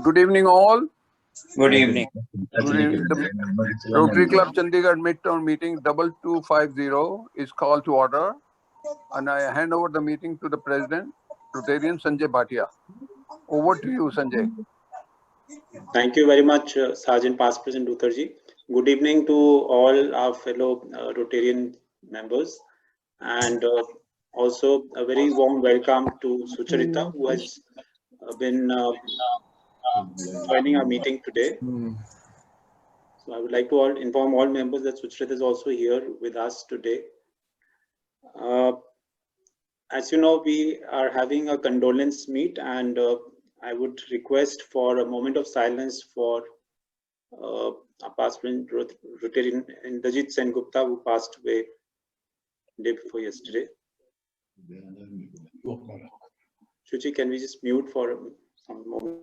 Good evening, all. Good evening. Good evening. The Rotary Club Chandigarh Midtown Meeting 2250 is called to order, and I hand over the meeting to the President, Rotarian Sanjay Bhatia. Over to you, Sanjay. Thank you very much, Sergeant Past President Lutherji. Good evening to all our fellow Rotarian members, and also a very warm welcome to Sucharita, who has been joining our meeting today. So I would like to inform all members that Sucharita is also here with us today. As you know, we are having a condolence meet, and I would request for a moment of silence for our past friend Rotarian Indrajit Sen Gupta, who passed away day before yesterday. Shuchi, can we just mute for some moment?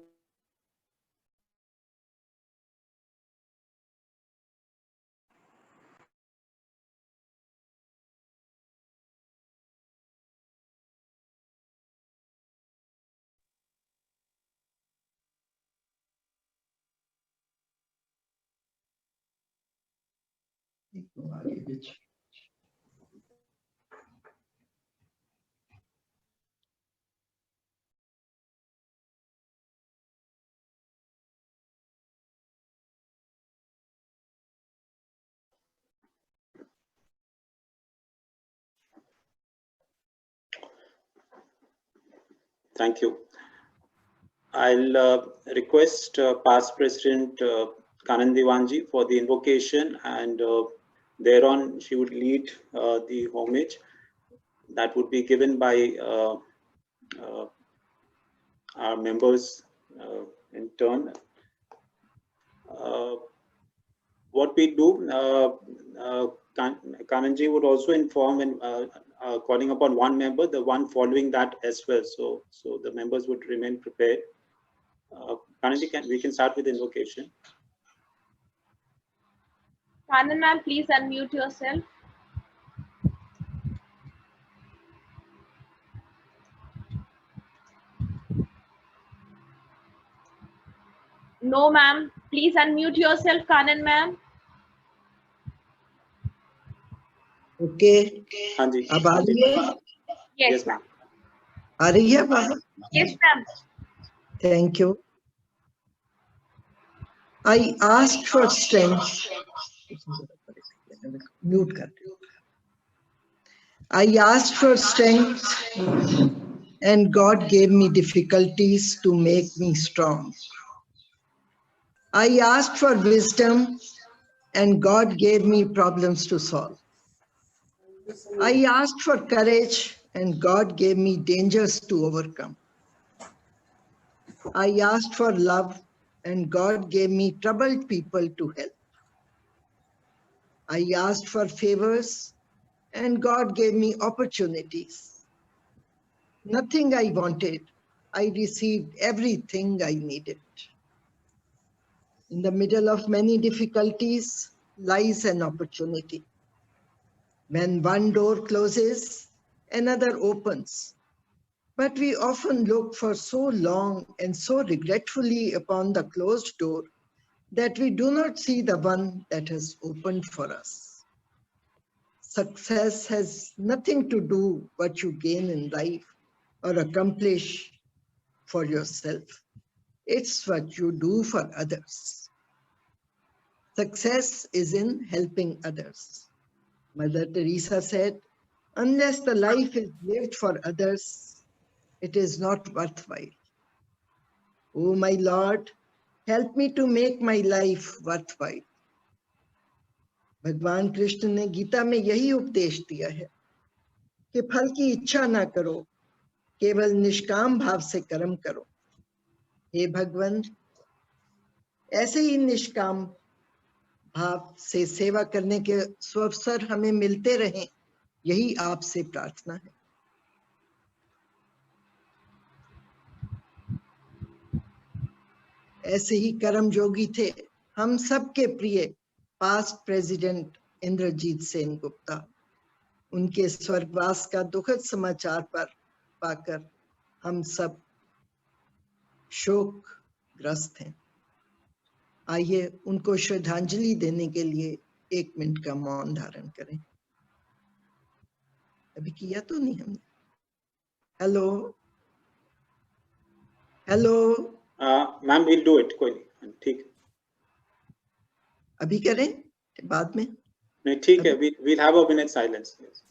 Thank you. I'll request past President Kanan Diwanji for the invocation, and thereon she would lead the homage that would be given by our members in turn. What we do, Kananji would also inform when calling upon one member, the one following that as well. So the members would remain prepared. Kananji, we can start with the invocation. Kanan ma'am, please unmute yourself. No, ma'am. Please unmute yourself, Kanan ma'am. Okay. Hanji. अब आ रही है? Yes, ma'am. आ रही है बाबा? Yes, ma'am. Thank you. I asked for strength. Mute कर. I asked for strength, and God gave me difficulties to make me strong. I asked for wisdom, and God gave me problems to solve. I asked for courage, and God gave me dangers to overcome. I asked for love, and God gave me troubled people to help. I asked for favors, and God gave me opportunities. Nothing I wanted, I received everything I needed. In the middle of many difficulties lies an opportunity. When one door closes, another opens. But we often look for so long and so regretfully upon the closed door that we do not see the one that has opened for us. Success has nothing to do what you gain in life or accomplish for yourself. It's what you do for others. Success is in helping others. Mother Teresa said, unless the life is lived for others, it is not worthwhile. Oh my Lord, help me to make my life worthwhile. भगवान कृष्ण ने गीता में यही उपदेश दिया है कि फल की इच्छा ना करो, केवल निष्काम भाव से कर्म करो. हे भगवान, ऐसे ही निष्काम भाव से सेवा करने के सुअवसर हमें मिलते रहें, यही आपसे प्रार्थना है. ऐसे ही कर्म जोगी थे हम सबके प्रिय पास्ट प्रेसिडेंट इंद्रजीत सेन गुप्ता. उनके स्वर्गवास का दुखद समाचार पर पाकर हम सब शोक ग्रस्त हैं। आइए उनको श्रद्धांजलि देने के लिए 1 मिनट का मौन धारण करें। अभी किया तो नहीं हमने? Hello hello, ma'am will do it, कोई नहीं, ठीक है। अभी करें बाद में? नहीं ठीक है, we'll have a minute silence. Yes.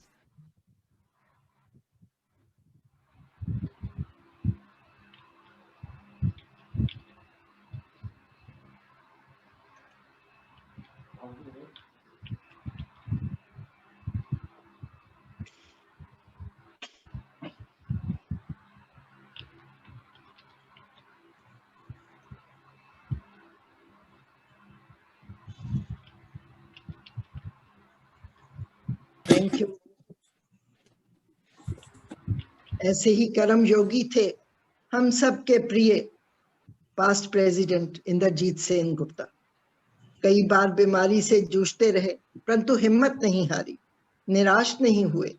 Thank you. ऐसे ही कर्म योगी थे हम सब के प्रिय पास्ट प्रेसिडेंट इंद्रजीत सेन गुप्ता। कई बार बीमारी से जूझते रहे परंतु हिम्मत नहीं हारी, निराश नहीं हुए।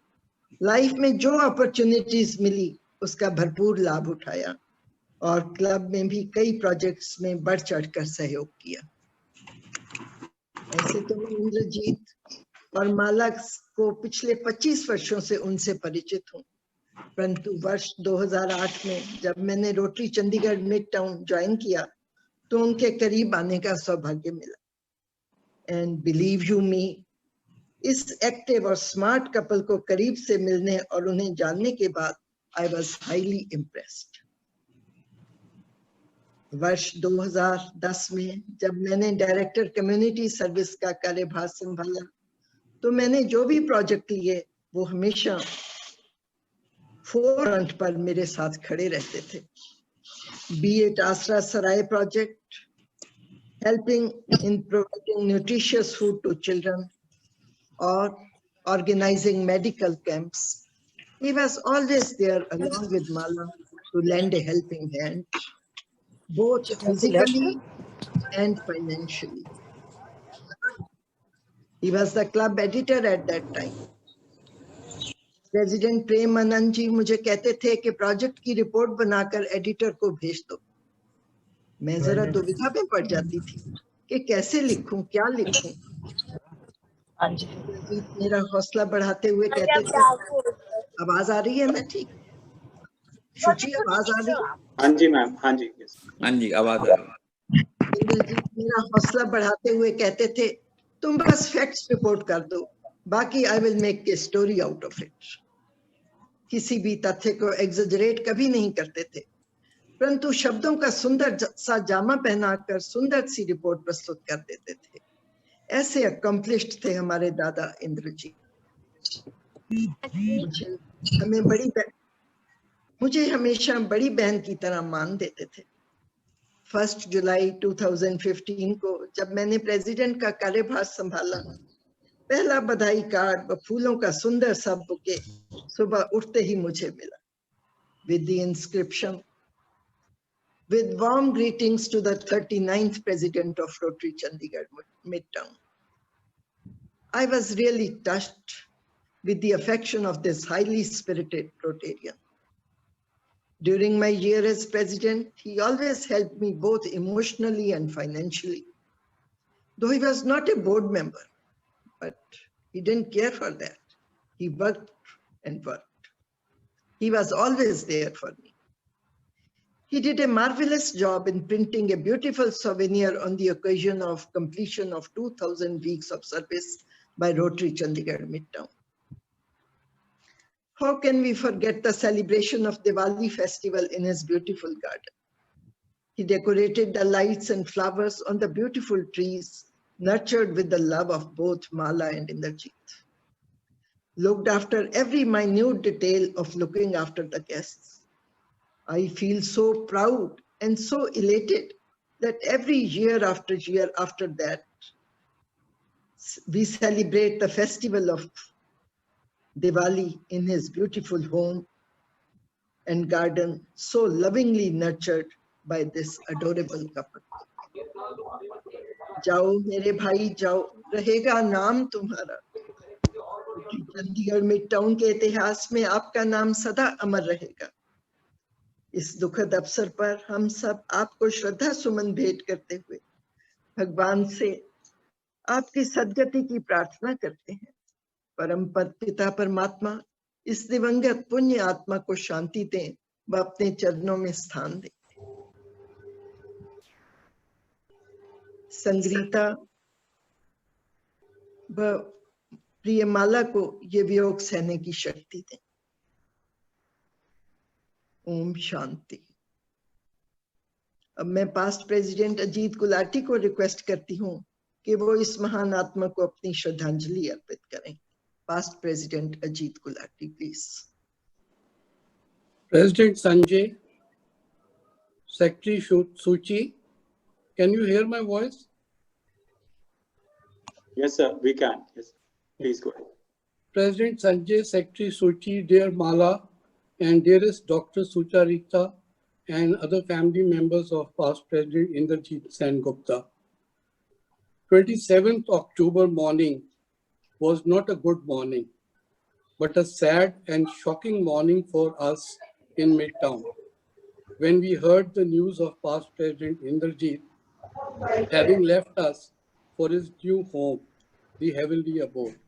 लाइफ में जो अपॉर्चुनिटीज मिली उसका भरपूर लाभ उठाया और क्लब में भी कई प्रोजेक्ट्स में बढ़ चढ़कर सहयोग किया। ऐसे तो मैं इंद्रजीत और माला को पिछले 25 वर्षों से उनसे परिचित हूँ, परंतु वर्ष 2008 में जब मैंने rotary Chandigarh mid town join किया तो उनके करीब आने का सौभाग्य मिला। एंड बिलीव यू मी, इस एक्टिव और स्मार्ट कपल को करीब से मिलने और उन्हें जानने के बाद आई वॉज हाईली इम्प्रेस्ड। वर्ष 2010 में जब मैंने डायरेक्टर कम्युनिटी सर्विस का कार्यभार संभाला तो मैंने जो भी प्रोजेक्ट लिए वो हमेशा फोरफ्रंट पर मेरे साथ खड़े रहते थे। बी इट आसरा सराय project, helping in providing nutritious food to children, or organizing medical camps. He was always there along with Mala to lend a helping hand, both physically and financially. He was the club editor at that time. President Prem Anand ji मुझे कहते थे कि project की report बनाकर editor को भेज दो। मैं जरा दुविधा में पड़ जाती थी कि कैसे लिखूं, क्या लिखूं। मेरा हौसला बढ़ाते हुए कहते थे, आवाज आ रही है ना? ठीक, शुचि आवाज आ रही है? हाँ जी मैम, हाँ जी, हाँ जी आवाज आ रही है। इंद्रजीत मेरा हौसला बढ़ाते हुए कहते थे, तुम बस फैक्ट्स रिपोर्ट कर दो, बाकी I will make a story out of it. किसी भी तथ्य को एग्जेजरेट कभी नहीं करते थे, परंतु शब्दों का सुंदर सा जामा पहनाकर सुंदर सी रिपोर्ट प्रस्तुत कर देते थे। ऐसे अकम्प्लिश्ड थे हमारे दादा इंद्रजीत। मुझे हमेशा बड़ी बहन की तरह मान देते थे। 1 जुलाई 2015 को जब मैंने प्रेसिडेंट का कार्यभार संभाला, पहला बधाई कार्ड व फूलों का सुंदर सा बुके सुबह उठते ही मुझे मिला, with the inscription, with warm greetings to the 39th president of Rotary Chandigarh Midtown. I was really touched with the affection of this highly spirited Rotarian. During my year as president, he always helped me both emotionally and financially. Though he was not a board member, but he didn't care for that. He worked and worked. He was always there for me. He did a marvelous job in printing a beautiful souvenir on the occasion of completion of 2000 weeks of service by Rotary Chandigarh Midtown. How can we forget the celebration of Diwali festival in his beautiful garden? He decorated the lights and flowers on the beautiful trees, nurtured with the love of both Mala and Indrajit. Looked after every minute detail of looking after the guests. I feel so proud and so elated that every year after that, we celebrate the festival of Diwali in his beautiful home and garden, so lovingly nurtured by this adorable couple. जाओ मेरे भाई जाओ, रहेगा नाम तुम्हारा। Chandigarh mid town के इतिहास में आपका नाम सदा अमर रहेगा। इस दुखद अवसर पर हम सब आपको श्रद्धा सुमन भेंट करते हुए भगवान से आपकी सद्गति की प्रार्थना करते हैं। परम पद पिता परमात्मा इस दिवंगत पुण्य आत्मा को शांति दें व अपने चरणों में स्थान दें। संग्रीता व प्रियमाला को ये वियोग सहने की शक्ति दें। ओम शांति। अब मैं पास्ट प्रेसिडेंट अजीत गुलाटी को रिक्वेस्ट करती हूँ कि वो इस महान आत्मा को अपनी श्रद्धांजलि अर्पित करें। Past president Ajit Gulati, please. President Sanjay, Secretary Suchi, can you hear my voice? Yes, sir, we can. Yes, please go ahead. President Sanjay, Secretary Suchi, dear Mala, and dearest Dr. Sucharita, and other family members of past President Inderjeet Sen Gupta. 27th October morning was not a good morning, but a sad and shocking morning for us in Midtown, when we heard the news of past President Inderjeet having left us for his new home, the heavenly abode.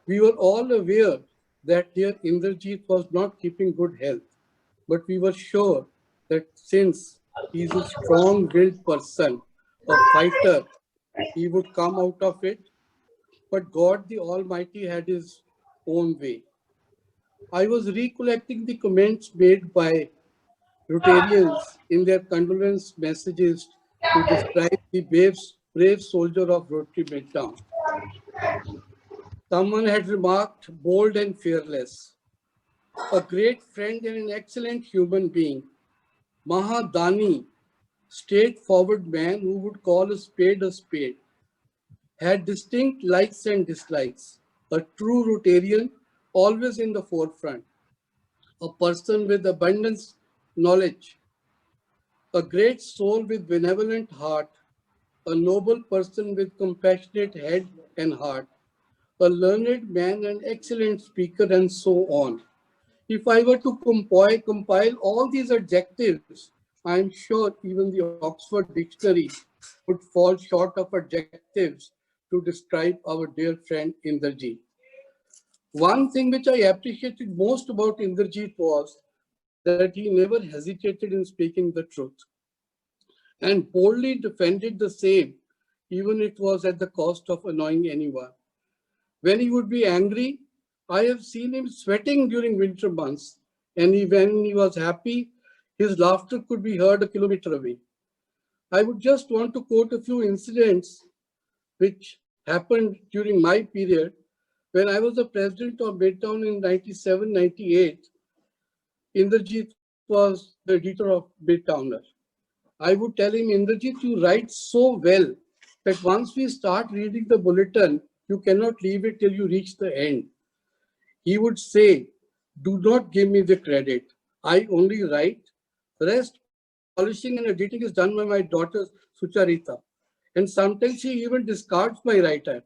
We were all aware that dear Inderjeet was not keeping good health, but we were sure that since he is a strong-willed person, a fighter, he would come out of it. But God the Almighty had his own way. I was recollecting the comments made by Rotarians in their condolence messages to describe the brave soldier of Rotary Midtown. Someone had remarked, bold and fearless, a great friend and an excellent human being, Mahadani, straightforward man who would call a spade, had distinct likes and dislikes, a true Rotarian, always in the forefront, a person with abundance knowledge, a great soul with benevolent heart, a noble person with compassionate head and heart, a learned man, an excellent speaker, and so on. If I were to compile all these adjectives, I am sure even the Oxford Dictionary would fall short of adjectives to describe our dear friend Inderjeet. One thing which I appreciated most about Inderjeet was that he never hesitated in speaking the truth and boldly defended the same, even it was at the cost of annoying anyone. When he would be angry, I have seen him sweating during winter months, and when he was happy, his laughter could be heard a kilometer away. I would just want to quote a few incidents which happened during my period. When I was the president of Midtown in 97-98, Inderjeet was the editor of Midtowner. I would tell him, Inderjeet, you write so well that once we start reading the bulletin, you cannot leave it till you reach the end. He would say, do not give me the credit. I only write. The rest, polishing and editing is done by my daughter, Sucharita. And sometimes she even discards my writer.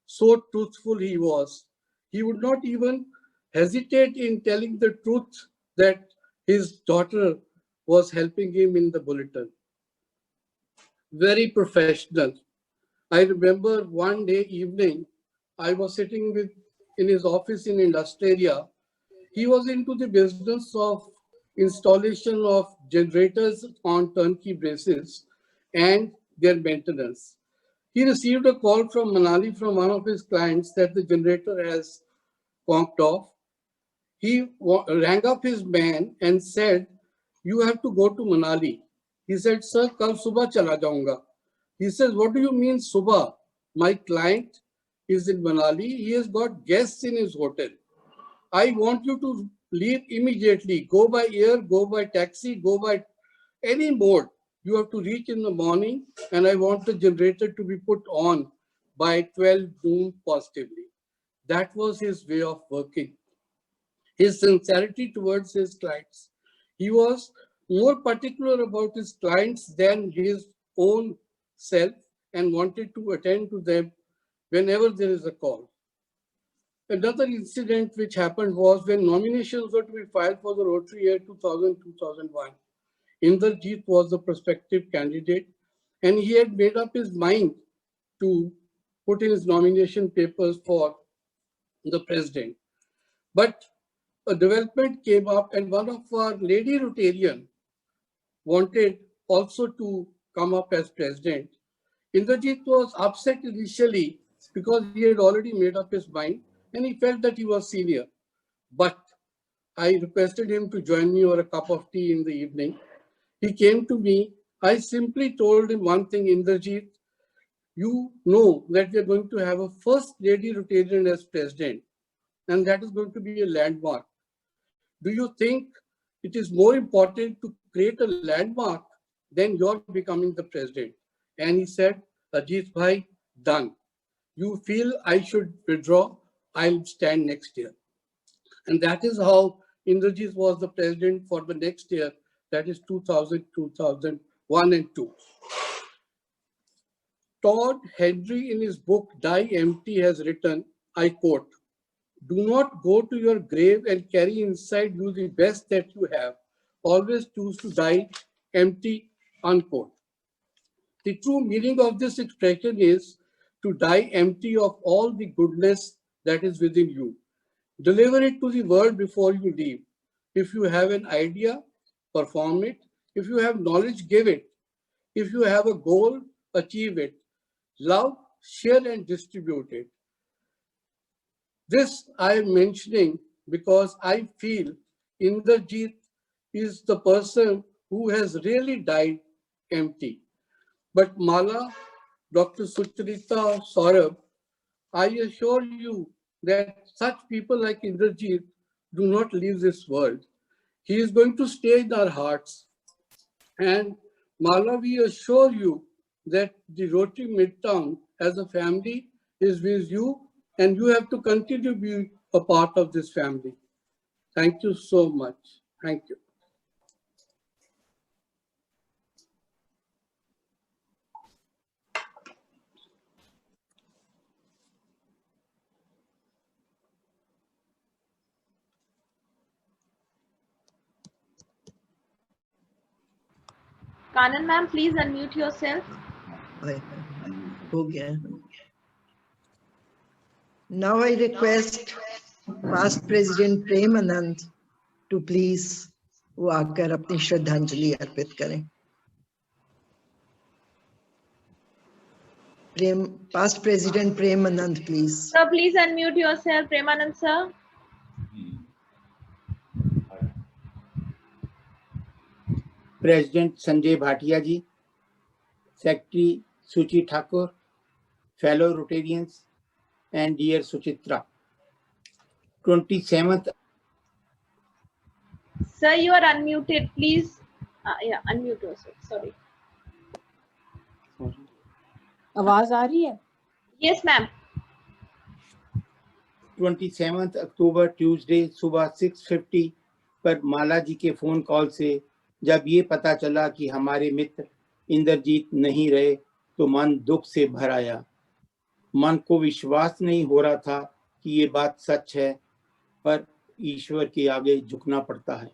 So truthful he was. He would not even hesitate in telling the truth that his daughter was helping him in the bulletin. Very professional. I remember one day evening, I was sitting in his office in Industeria. He was into the business of installation of generators on turnkey basis and their maintenance. He received a call from Manali from one of his clients that the generator has conked off. He rang up his man and said, you have to go to Manali. He said, sir, kal subah chala jaunga. He says, what do you mean subah? My client is in Manali. He has got guests in his hotel. I want you to leave immediately. Go by air, go by taxi, go by any mode. You have to reach in the morning, and I want the generator to be put on by 12 noon positively. That was his way of working. His sincerity towards his clients. He was more particular about his clients than his own self and wanted to attend to them whenever there is a call. Another incident which happened was when nominations were to be filed for the Rotary year 2000-2001. Inderjeet was the prospective candidate, and he had made up his mind to put in his nomination papers for the president. But a development came up, and one of our lady Rotarian wanted also to come up as president. Inderjeet was upset initially because he had already made up his mind and he felt that he was senior. But I requested him to join me over a cup of tea in the evening. He came to me. I simply told him one thing, Inderjeet, you know that we are going to have a first lady Rotarian as president, and that is going to be a landmark. Do you think it is more important to create a landmark than your becoming the president? And he said, Ajit Bhai, done. You feel I should withdraw, I'll stand next year. And that is how Inderjeet was the president for the next year, that is 2000, 2001 and 2. Todd Henry in his book Die Empty has written, I quote, do not go to your grave and carry inside you the best that you have. Always choose to die empty, unquote. The true meaning of this expression is to die empty of all the goodness that is within you. Deliver it to the world before you leave. If you have an idea, perform it. If you have knowledge, give it. If you have a goal, achieve it. Love, share and distribute it. This I am mentioning because I feel Inderjeet is the person who has really died empty. But Mala, Dr. Sucharita, Saurabh, I assure you that such people like Inderjeet do not leave this world. He is going to stay in our hearts. And Mala, we assure you that the Rotary Midtown as a family is with you, and you have to continue to be a part of this family. Thank you so much. Thank you. Kanan ma'am, please unmute yourself. हो गया. Now I request past President Premanand to please वो आकर अपनी श्रद्धांजलि अर्पित करें. Past President Premanand, please. Sir, please unmute yourself. Premanand sir. President Sanjay Bhatia ji, Secretary Suchi Thakur, fellow Rotarians, and dear Suchitra. 27th. Sir, you are unmuted. Please, yeah, unmute yourself. Sorry. आवाज आ रही है? Yes, ma'am. 27th October Tuesday सुबह 6:50 पर माला जी के phone call से जब ये पता चला कि हमारे मित्र इंद्रजीत नहीं रहे तो मन दुख से भर आया. मन को विश्वास नहीं हो रहा था कि ये बात सच है, पर ईश्वर के आगे झुकना पड़ता है.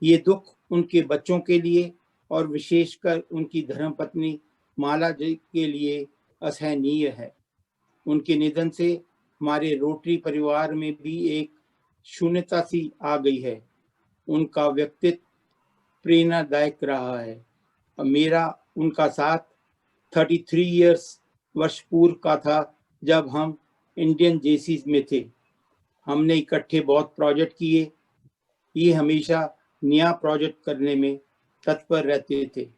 ये दुख उनके बच्चों के लिए और विशेषकर उनकी धर्मपत्नी माला जी के लिए असहनीय है. उनके निधन से हमारे रोटरी परिवार में भी एक शून्यता सी आ गई है. उनका व्यक्तित्व प्रेरणादायक रहा है. मेरा उनका साथ 33 वर्ष पूर्व का था जब हम इंडियन जेसीज में थे. हमने इकट्ठे बहुत प्रोजेक्ट किए. ये हमेशा नया प्रोजेक्ट करने में तत्पर रहते थे.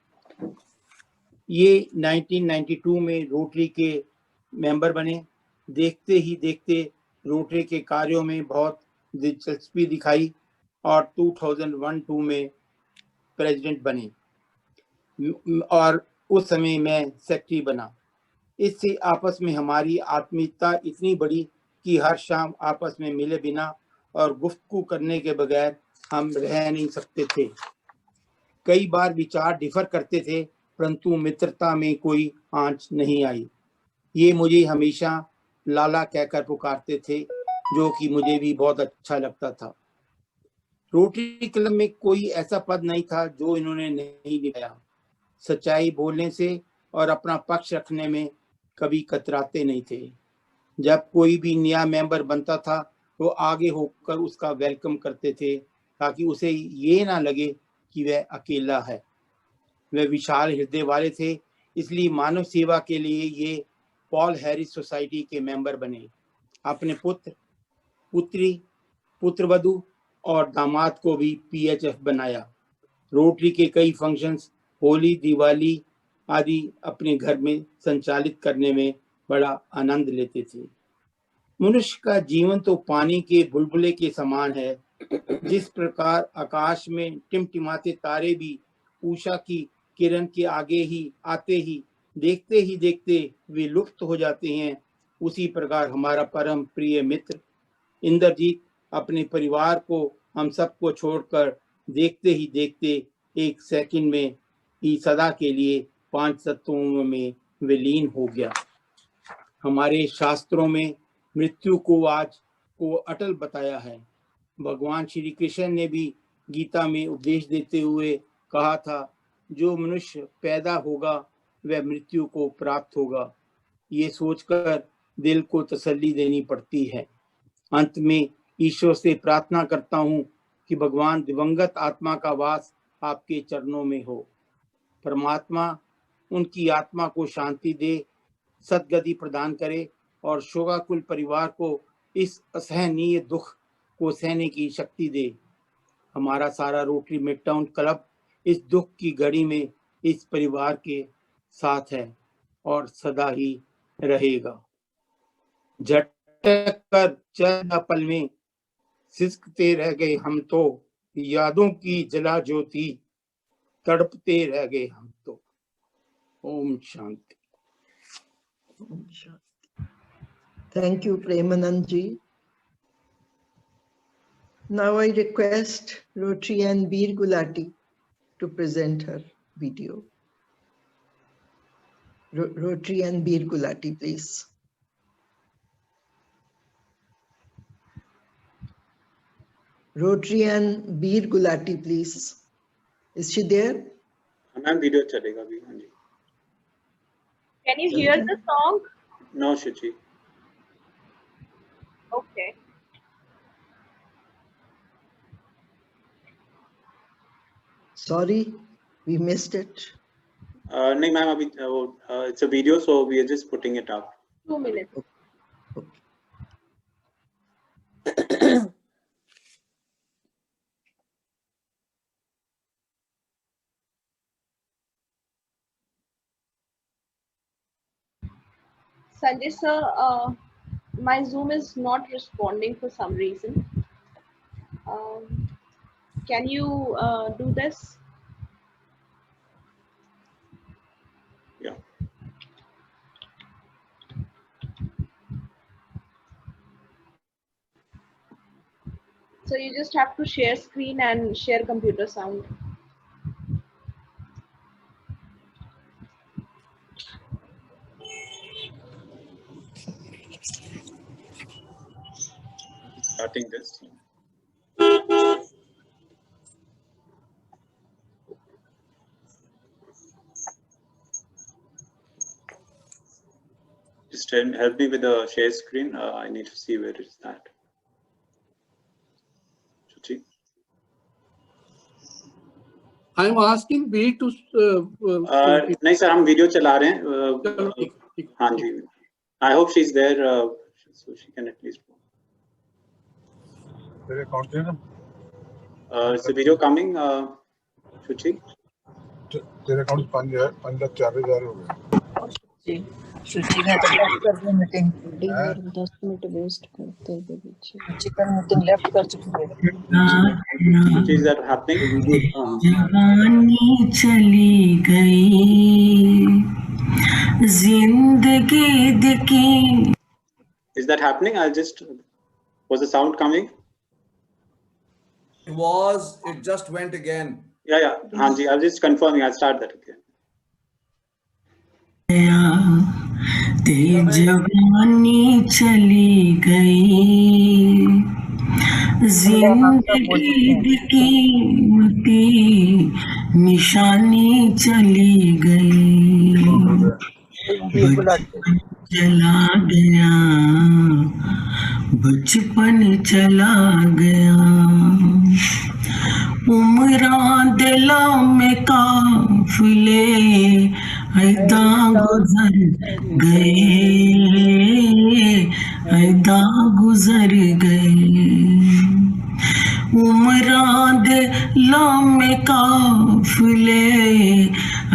ये 1992 में रोटरी के मेंबर बने. देखते ही देखते रोटरी के कार्यों में बहुत दिलचस्पी दिखाई और 2001-2 में प्रेसिडेंट बने और उस समय मैं सेक्रेटरी बना. इससे आपस में हमारी आत्मीयता इतनी बढ़ी कि हर शाम आपस में मिले बिना और गुफ्तगू करने के बगैर हम रह नहीं सकते थे. कई बार विचार डिफर करते थे, परंतु मित्रता में कोई आंच नहीं आई. ये मुझे हमेशा लाला कहकर पुकारते थे. जो कि मुझे भी बहुत अच्छा लगता था। रोटरी क्लब में कोई ऐसा पद नहीं था जो इन्होंने नहीं निभाया। सच्चाई बोलने से और अपना पक्ष रखने में कभी कतराते नहीं थे। जब कोई भी नया मेंबर बनता था तो आगे होकर उसका वेलकम करते थे ताकि उसे ये ना लगे कि वह अकेला है। वे विशाल हृदय वाले थे, इसलिए मानव सेवा के लिए ये पॉल हैरिस सोसाइटी के मेंबर बने। अपने पुत्र, पुत्री, पुत्रवधू और दामाद को भी PHF बनाया। रोटरी के कई फंक्शंस, होली, दिवाली आदि अपने घर में संचालित करने में बड़ा आनंद लेते थे। मनुष्य का जीवन तो पानी के बुलबुले के समान है। जिस प्रकार आकाश में टिमटिमाते तारे भी उषा की किरण के आगे ही आते ही देखते वे लुप्त हो जाते हैं, उसी प्रकार हमारा परम प्रिय मित्र इंद्रजीत अपने परिवार को, हम सबको छोड़कर देखते ही देखते एक सेकंड में ही सदा के लिए 5 तत्वों में विलीन हो गया। हमारे शास्त्रों में मृत्यु को आज को अटल बताया है। भगवान श्री कृष्ण ने भी गीता में उपदेश देते हुए कहा था, जो मनुष्य पैदा होगा वह मृत्यु को प्राप्त होगा। ये सोचकर दिल को तसल्ली देनी पड़ती है। अंत में ईश्वर से प्रार्थना करता हूँ कि भगवान दिवंगत आत्मा का वास आपके चरणों में हो। परमात्मा उनकी आत्मा को शांति दे, सद्गति प्रदान करे और शोकाकुल परिवार को इस असहनीय दुख को सहने की शक्ति दे। हमारा सारा रोटरी मिडटाउन क्लब इस दुख की घड़ी में इस परिवार के साथ है और सदा ही रहेगा। झटक कर चंद पल में सिसकते रह गए हम तो, यादों की जला ज्योति तड़पते रह गए हम तो। Om Shanti. Thank you, Premanand ji. Now I request Rotary Ann Veer Gulati to present her video. Rotary Ann Veer Gulati, please. Rotary Ann Veer Gulati, please. Is she there? Ma'am video चलेगा अभी। हाँ जी। Can you hear the song? No Shuchi. Okay. Sorry, we missed it. नहीं ma'am अभी it's a video, so we are just putting it up. 2 minutes. Sanjay sir, my Zoom is not responding for some reason. Can you do this? Yeah. So you just have to share screen and share computer sound. Starting this. Just help me with the share screen. I need to see where it's at. Shuchi? I'm asking Veer to. नहीं sir, हम video चला रहे हैं। चलो, ठीक। हाँ जी। I hope she's there, so she can at least. तेरे account में ना Is the video coming, Shuchi? तेरे अकाउंट 5,04,000 हो गए। सूची में तो लेफ्ट कर दी मीटिंग। 10 मिनट वेस्ट करते हैं पीछे। सूची का मीटिंग लेफ्ट कर चुकी है। Which is that happening? जवानी चली गई जिंदगी दिखी। Is that happening? Was the sound coming? It just went again. Yeah. हाँ जी, I'll just confirming. I'll start that again. ते जवानी चली गई, जिंदगी की कीमती निशानी चली गई, बचपन चला गया, बचपन चला गया, उम्रां दिलों में काफिले ऐदा गुजर गए, ऐदा गुजर गए, उम्रां दिलों में काफिले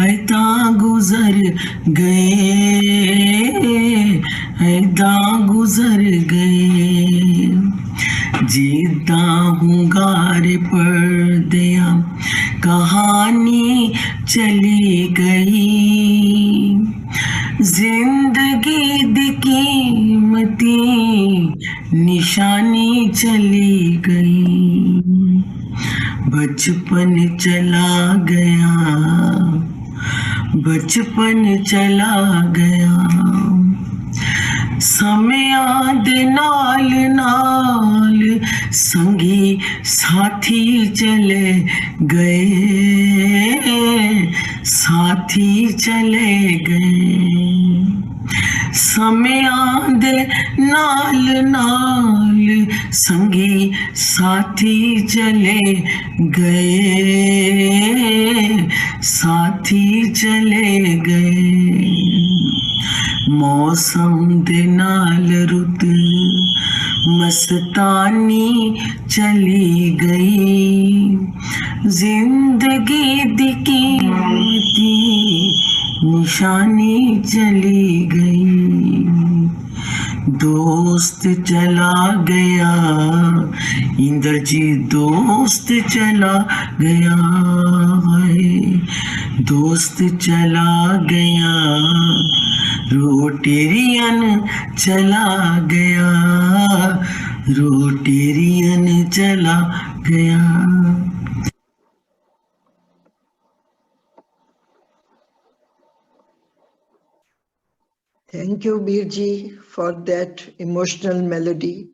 ऐदा गुजर गए, ऐदा गुजर गए, जीता हूँ गारे पर्दिया, कहानी चली गई, जिंदगी दी कीमती निशानी चली गई, बचपन चला गया, बचपन चला गया, समया दे नाल नाल संगी साथी चले गए, साथी चले गए, समया दे नाल नाल संगी साथी चले गए, साथी चले गए, मौसम दे नाल रुत मस्तानी चली गई, जिंदगी दी कीमती निशानी चली गई, दोस्त चला गया, इंद्रजीत दोस्त चला गया है, दोस्त चला गया, रोटेरियन चला गया, रोटेरियन चला गया। Thank you, Birji, for that emotional melody.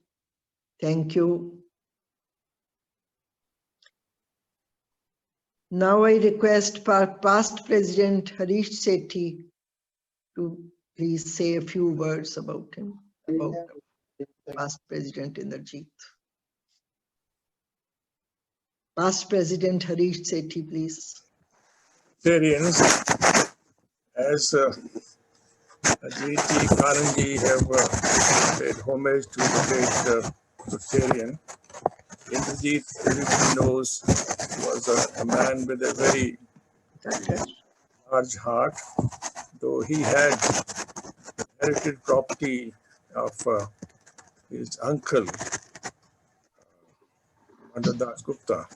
Thank you. Now I request past President Harish Sethi to please say a few words about him, about past President Inderjeet. Past President Harish Sethi, please. Rotarians, as Ajit ji, Karan ji have paid homage to the great Rotarian, Inderjeet, everybody knows, was a man with a very large heart, though he had inherited property of his uncle, Mandar Das Gupta,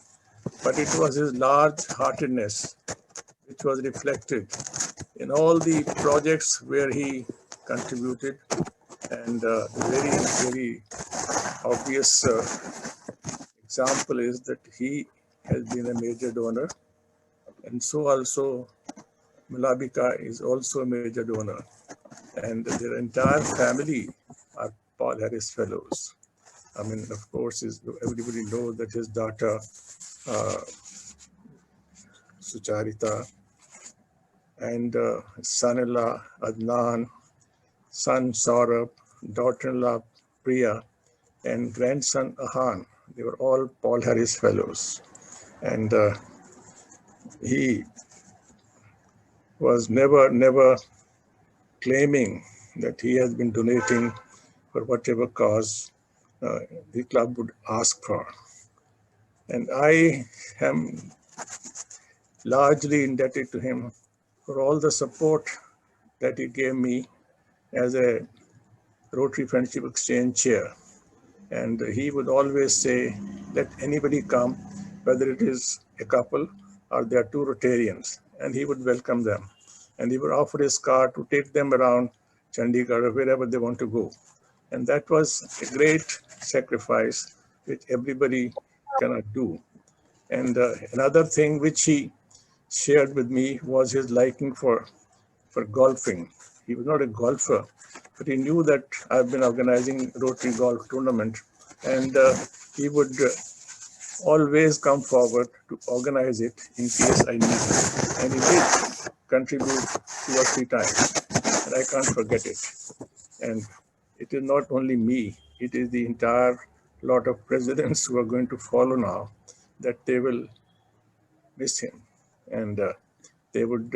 but it was his large-heartedness which was reflected in all the projects where he contributed, and the very obvious example is that he has been a major donor, and so also Malabika is also a major donor, and their entire family are Paul Harris Fellows. I mean, of course, everybody knows that his daughter Sucharita and son-in-law Adnan, son Saurabh, daughter-in-law Priya, and grandson Ahan. They were all Paul Harris Fellows. And he was never claiming that he has been donating for whatever cause the club would ask for. And I am largely indebted to him for all the support that he gave me as a Rotary Friendship Exchange chair. And he would always say, let anybody come, whether it is a couple or there are two Rotarians, and he would welcome them. And he would offer his car to take them around Chandigarh or wherever they want to go. And that was a great sacrifice which everybody cannot do. And another thing which he shared with me was his liking for golfing. he was not a golfer, but he knew that I've been organizing Rotary golf tournament, and he would always come forward to organize it in case I need it. And he did contribute 2 or 3 times, and I can't forget it. And it is not only me, it is the entire lot of presidents who are going to follow now, that they will miss him. And they would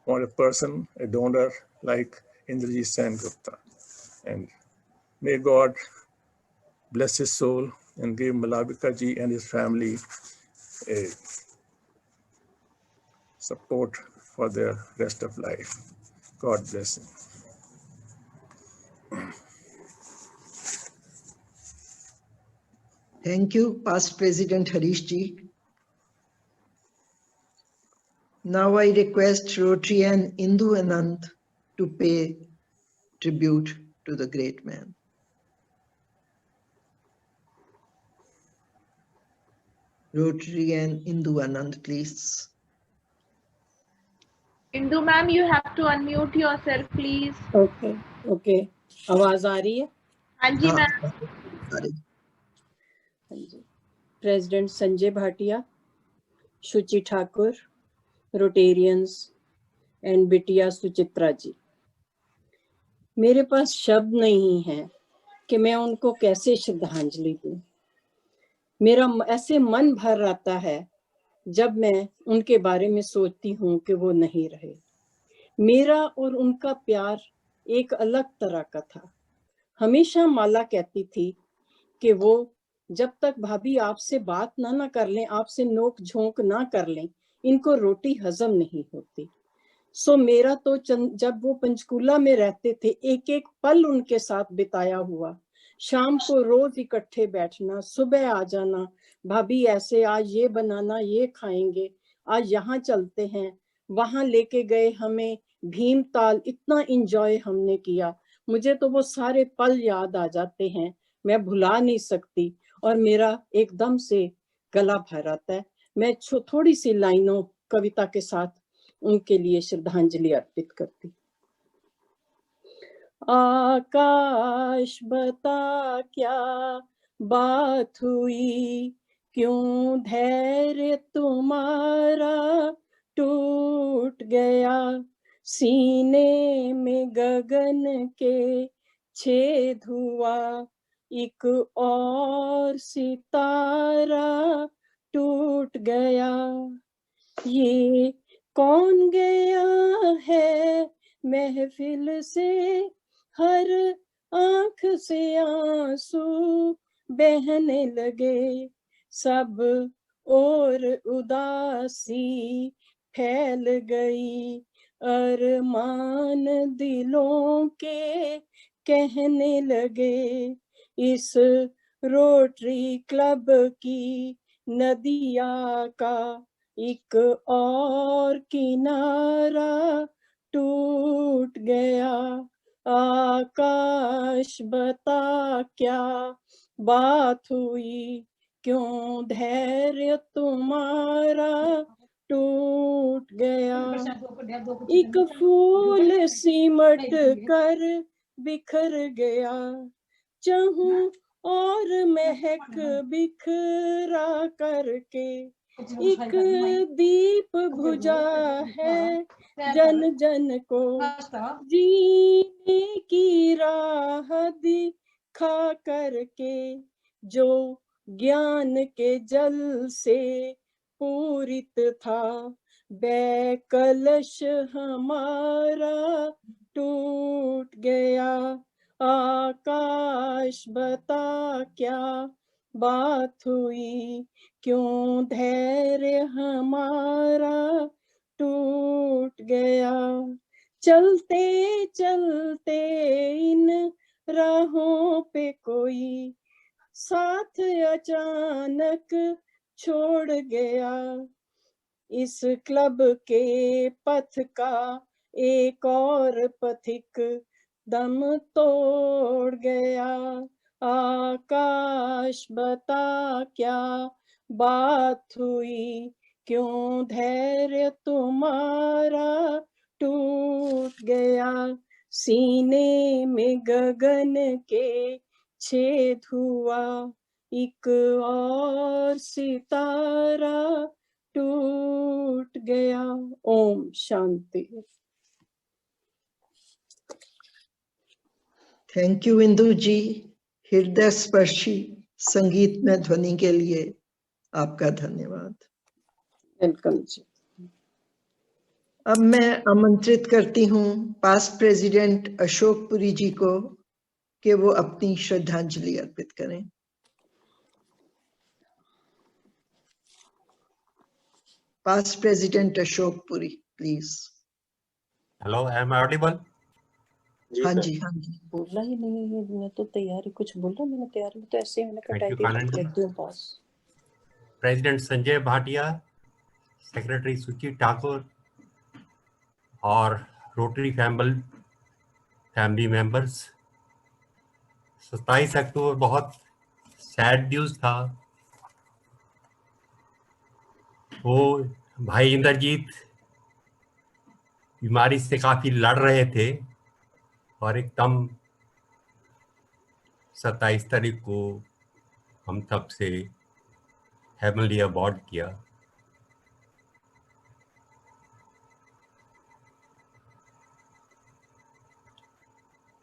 want a person, a donor like Indrajit Sen Gupta. And may God bless his soul and give Malavika ji and his family a support for their rest of life. God bless him. Thank you, past President Harish ji. Now I request Rotarian Indu Anand to pay tribute to the great man. Rotarian Indu Anand, please. Indu ma'am, you have to unmute yourself, please. Okay आवाज आ रही है? हाँ जी हाँ, ma'am. sorry. हाँ जी. President Sanjay Bhatia, Shuchi Thakur, Rotarians and बिटिया सुचित्रा जी, मेरे पास शब्द नहीं है कि मैं उनको कैसे श्रद्धांजलि दूं. मेरा ऐसे मन भर आता है जब मैं उनके बारे में सोचती हूँ कि वो नहीं रहे. मेरा और उनका प्यार एक अलग तरह का था. हमेशा माला कहती थी कि वो जब तक भाभी आपसे बात ना कर लें, आपसे नोक झोंक ना कर लें, इनको रोटी हजम नहीं होती. सो मेरा तो जब वो पंचकूला में रहते थे, एक एक पल उनके साथ बिताया हुआ. शाम को रोज इकट्ठे बैठना, सुबह आ जाना, भाभी ऐसे आज ये बनाना, ये खाएंगे, आज यहाँ चलते हैं, वहां लेके गए हमें भीमताल, इतना इंजॉय हमने किया. मुझे तो वो सारे पल याद आ जाते हैं, मैं भुला नहीं सकती और मेरा एकदम से गला भर आता है. मैं थोड़ी सी लाइनों कविता के साथ उनके लिए श्रद्धांजलि अर्पित करती. आकाश बता क्या बात हुई, क्यों धैर्य तुम्हारा टूट गया, सीने में गगन के छेद हुआ, एक और सितारा टूट गया. ये कौन गया है महफिल से, हर आंख से आंसू बहने लगे, सब और उदासी फैल गई, अरमान दिलों के कहने लगे. इस रोटरी क्लब की नदिया का एक और किनारा टूट गया. आकाश बता क्या बात हुई, क्यों धैर्य तुम्हारा टूट गया. एक फूल सिमट कर बिखर गया, चाहूं और महक बिखरा करके, एक दीप बुझा है जन जन को, जीने की राह दिखा करके, जो ज्ञान के जल से पूरित था, बैकलश हमारा टूट गया. आकाश बता क्या बात हुई, क्यों धैर्य हमारा टूट गया. चलते चलते इन राहों पे कोई साथ अचानक छोड़ गया, इस क्लब के पथ का एक और पथिक दम तोड़ गया. आकाश बता क्या बात हुई, क्यों धैर्य तुम्हारा टूट गया, सीने में गगन के छेद हुआ, एक और सितारा टूट गया। ओम शांति। थैंक यू इंदु जी, हृदय स्पर्शी संगीत में ध्वनि के लिए आपका धन्यवाद। वेलकम जी। अब मैं आमंत्रित करती हूँ पास्ट प्रेसिडेंट अशोक पुरी जी को कि वो अपनी श्रद्धांजलि अर्पित करें। Past president Ashok Puri, please. Hello, am I audible? हाँ जी, हाँ जी। बोला ही नहीं है, मैं तो तैयारी कुछ बोला, मैंने तैयारी में तो ऐसे ही मैंने Thank you, कटाई Kannan दी, ji. लिख दूं पास। प्रेसिडेंट संजय भाटिया, सेक्रेटरी सुची ठाकुर और रोटरी फैमिली मेंबर्स, 27 अक्टूबर बहुत सैड न्यूज था। वो भाई इंद्रजीत बीमारी से काफी लड़ रहे थे और एकदम 27 तारीख को हम सब से हेवनली अबॉर्ड किया।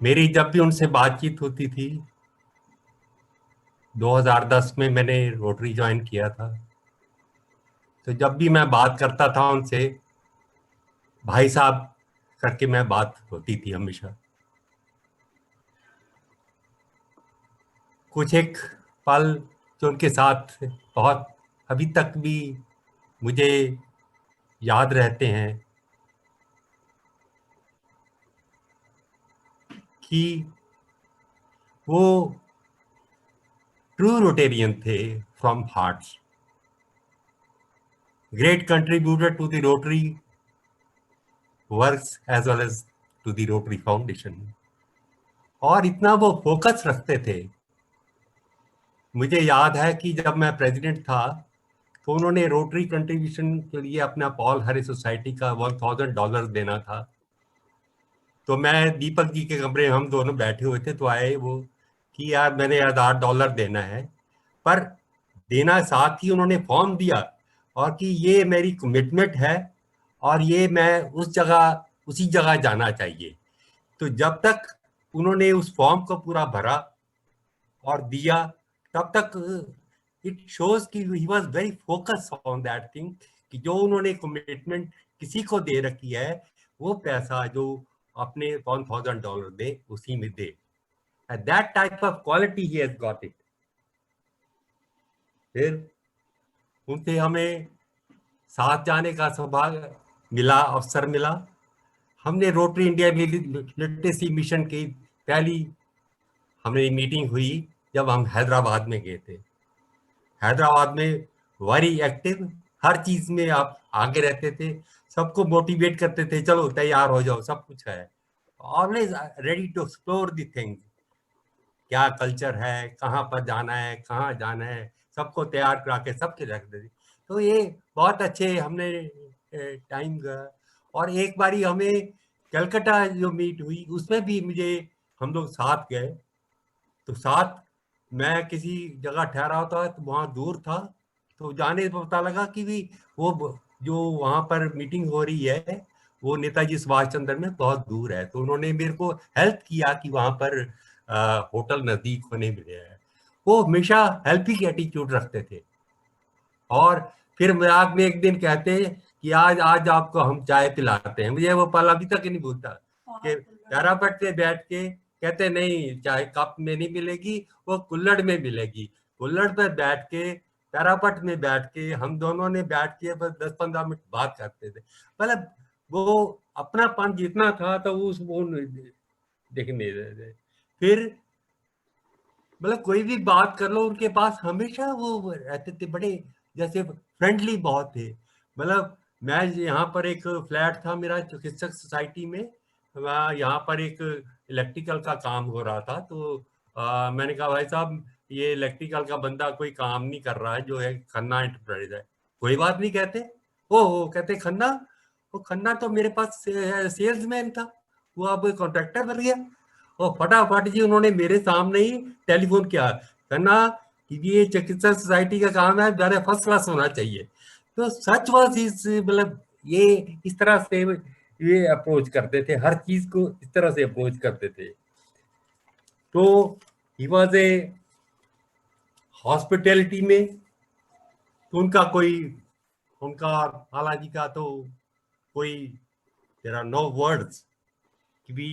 मेरी जब भी उनसे बातचीत होती थी, 2010 में मैंने रोटरी ज्वाइन किया था, तो जब भी मैं बात करता था उनसे, भाई साहब करके मैं बात होती थी हमेशा। कुछ एक पल जो उनके साथ बहुत अभी तक भी मुझे याद रहते हैं कि वो ट्रू रोटेरियन थे from hearts, great contributor to the Rotary works as well as to the Rotary foundation. और इतना वो फोकस रखते थे। मुझे याद है कि जब मैं प्रेसिडेंट था तो उन्होंने रोटरी कंट्रीब्यूशन के लिए अपना पॉल हैरिस सोसाइटी का $1000 देना था। तो मैं दीपक जी के कमरे में हम दोनों बैठे हुए थे, तो आए वो कि यार मैंने $1000 देना है, पर देना साथ ही उन्होंने फॉर्म दिया और कि ये मेरी कमिटमेंट है और ये मैं उसी जगह जाना चाहिए। तो जब तक उन्होंने उस फॉर्म को पूरा भरा और दिया, तब तक इट शोज कि he was very focus on that thing, कि जो उन्होंने कमिटमेंट किसी को दे रखी है वो पैसा जो अपने $1000 दे उसी में दे। That type of quality he has got it. फिर उनसे हमें साथ जाने का सौभाग्य मिला, अवसर मिला। हमने रोटरी इंडिया लिटरेसी मिशन की पहली हमारी मीटिंग हुई जब हम हैदराबाद में गए थे। हैदराबाद में वेरी एक्टिव, हर चीज में आप आगे रहते थे, सबको मोटिवेट करते थे, चलो तैयार हो जाओ, सब कुछ है, always ready to explore the things, क्या कल्चर है, कहाँ पर जाना है, कहाँ जाना है, सबको तैयार करा के सबके रख देते। तो ये बहुत अच्छे हमने टाइम गया। और एक बारी हमें कलकत्ता जो मीट हुई उसमें भी हम लोग साथ गए। तो साथ मैं किसी जगह ठहरा होता तो वहाँ दूर था, तो जाने पर पता लगा कि भी वो जो वहाँ पर मीटिंग हो रही है वो नेताजी सुभाष चंद्र में बहुत दूर है। तो उन्होंने मेरे को हेल्प किया कि वहाँ पर होटल नजदीक होने मिले हैं। वो हमेशा हेल्पिंग एटीट्यूड रखते थे। और फिर मजाक में एक दिन कहते कि आज आपको हम चाय पिलाते हैं। मुझे वो पल अभी तक नहीं भूलता कि तारापट पे बैठ के कहते नहीं चाय कप में नहीं मिलेगी, वो कुल्हड़ में मिलेगी। कुल्हड़ पे बैठ के, तारापट में बैठ के हम दोनों ने बैठ के बस 10-15 मिनट बात करते थे। मतलब वो अपनापन जितना था तो वो देखने थे। फिर मतलब कोई भी बात कर लो उनके पास हमेशा वो रहते थे, बड़े जैसे फ्रेंडली बहुत थे। मतलब मैं यहाँ पर एक फ्लैट था मेरा चिकित्सक सोसाइटी में, यहाँ पर एक इलेक्ट्रिकल का काम हो रहा था। तो मैंने कहा भाई साहब ये इलेक्ट्रिकल का बंदा कोई काम नहीं कर रहा है, जो है खन्ना एंटरप्राइज है। कोई बात नहीं कहते, ओ कहते खन्ना, वो खन्ना तो मेरे पास सेल्समैन था, वो अब कॉन्ट्रैक्टर बन गया। और फटाफट जी उन्होंने मेरे सामने ही टेलीफोन किया, खन्ना कि ये चिकित्सा सोसाइटी का काम है, ज़्यादा फर्स्ट क्लास होना चाहिए। तो सच वाज इस मतलब ये इस तरह से ये अप्रोच करते थे, हर चीज को इस तरह से अप्रोच करते थे। तो ही वाज ए हॉस्पिटैलिटी में तो उनका बालाजी का तो कोई देयर आर नो वर्ड्स कि भी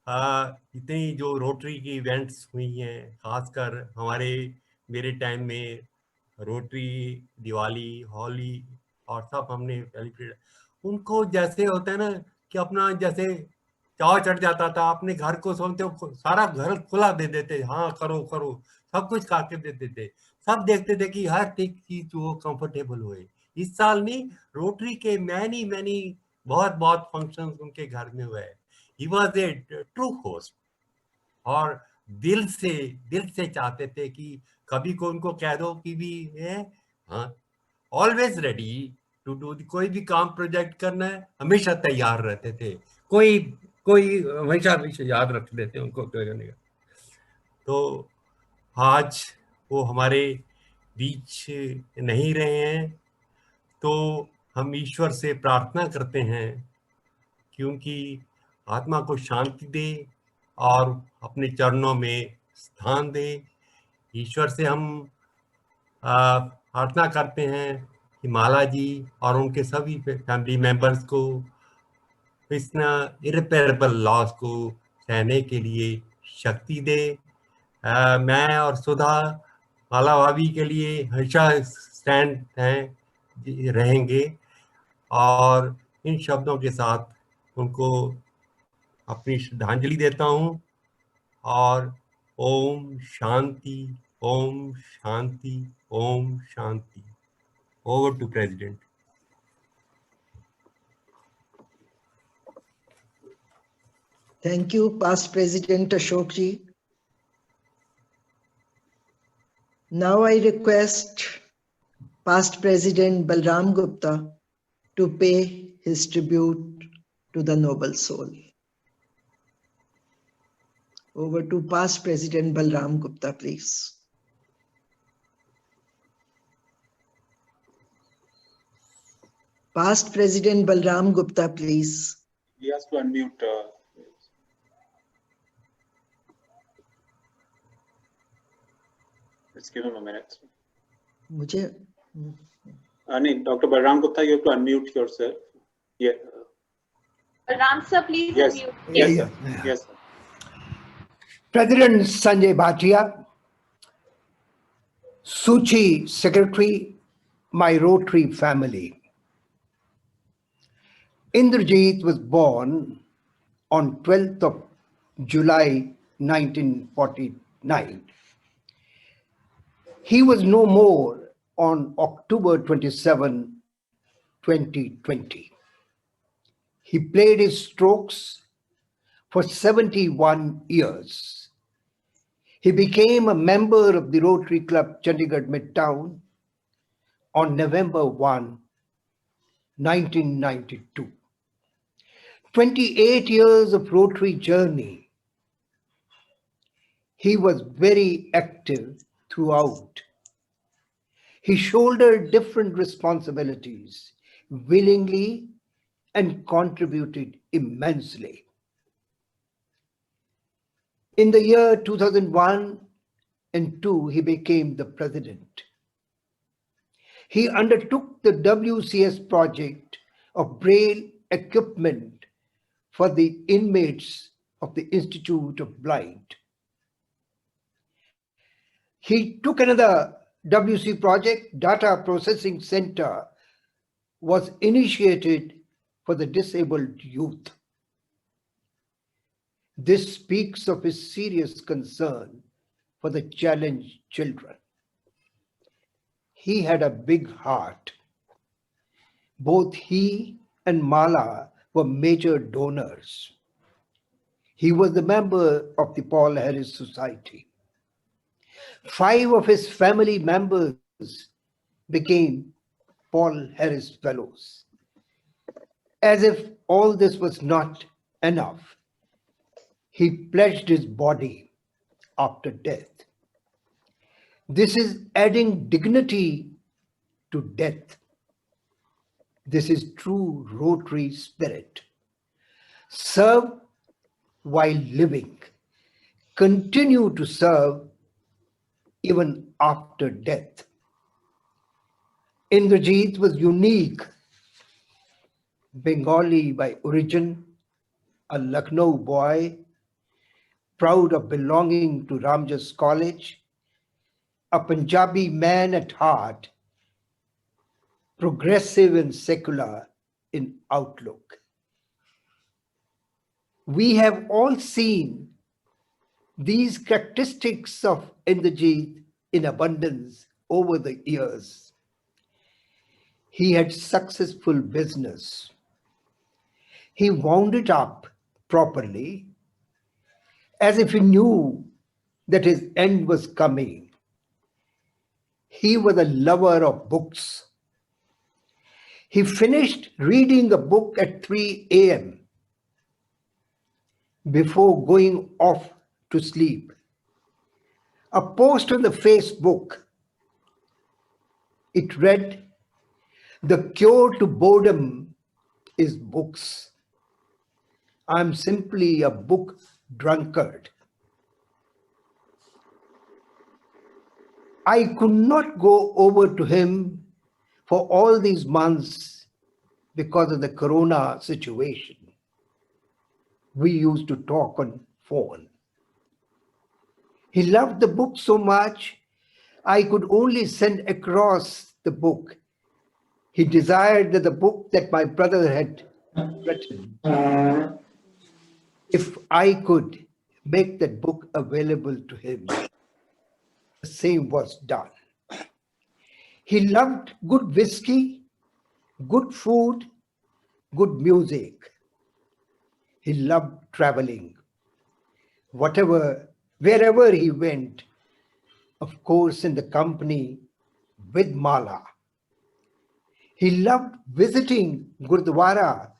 इतनी जो रोटरी की इवेंट्स हुई हैं, खासकर मेरे टाइम में रोटरी, दिवाली, होली और सब हमने सेलिब्रेट। उनको जैसे होता है ना कि अपना जैसे चाव चढ़ जाता था, अपने घर को समझते हो सारा घर खुला दे देते, हाँ करो करो, सब कुछ करके देते थे। सब देखते थे कि हर एक चीज वो कंफर्टेबल हुए। इस साल नहीं, रोटरी के मैनी बहुत बहुत फंक्शंस उनके घर में हुए। He was a true host और दिल से चाहते थे कि कभी को उनको कह दो कि भी है, हाँ ऑलवेज रेडी टू डू, कोई भी काम प्रोजेक्ट करना है हमेशा तैयार रहते थे, कोई हमेशा याद रख लेते उनको करने का। तो आज वो हमारे बीच नहीं रहे हैं, तो हम ईश्वर से प्रार्थना करते हैं क्योंकि आत्मा को शांति दे और अपने चरणों में स्थान दे। ईश्वर से हम प्रार्थना करते हैं कि माला जी और उनके सभी फैमिली मेंबर्स को इस इरिपेरेबल लॉस को सहने के लिए शक्ति दे। मैं और सुधा माला भाभी के लिए हमेशा स्टैंड रहेंगे और इन शब्दों के साथ उनको अपनी श्रद्धांजलि देता हूँ। और ओम शांति, ओम शांति, ओम शांति। Over to president. Thank you, past President Ashok ji. Now I request past President Balram Gupta to pay his tribute to the noble soul. Over to past President Balram Gupta, please. Past President Balram Gupta, please. He has to unmute. Let's give him a minute. Dr. Balram Gupta, you have to unmute yourself. Yeah. Balram sir, please Yes. unmute. Yes. Yes. President Sanjay Bhatia, Suchi Secretary, my Rotary family. Indrajit was born on 12th of July 1949. He was no more on October 27, 2020. He played his strokes for 71 years. He became a member of the Rotary Club Chandigarh Midtown on November 1, 1992. 28 years of Rotary journey. He was very active throughout. He shouldered different responsibilities willingly and contributed immensely. In the year 2001 and 2, he became the president. He undertook the WCS project of braille equipment for the inmates of the Institute of Blind. He took another WC project, Data Processing Center, was initiated for the disabled youth. This speaks of his serious concern for the challenged children. He had a big heart. Both he and Mala were major donors. He was a member of the Paul Harris Society. 5 of his family members became Paul Harris Fellows. As if all this was not enough, he pledged his body after death. This is adding dignity to death. This is true Rotary spirit. Serve while living. Continue to serve even after death. Indrajit was unique. Bengali by origin, a Lucknow boy, proud of belonging to Ramjas College, a Punjabi man at heart, progressive and secular in outlook. We have all seen these characteristics of Indrajit in abundance over the years. He had successful business. He wound it up properly, as if he knew that his end was coming. He was a lover of books. He finished reading a book at 3 a.m. before going off to sleep. A post on the Facebook, it read, "The cure to boredom is books. I'm simply a book drunkard." I could not go over to him for all these months because of the corona situation. We used to talk on phone. He loved the book so much, I could only send across the book. He desired that the book that my brother had written, if I could make that book available to him, the same was done. He loved good whiskey, good food, good music. He loved traveling. Wherever he went, of course in the company with Mala. He loved visiting Gurdwara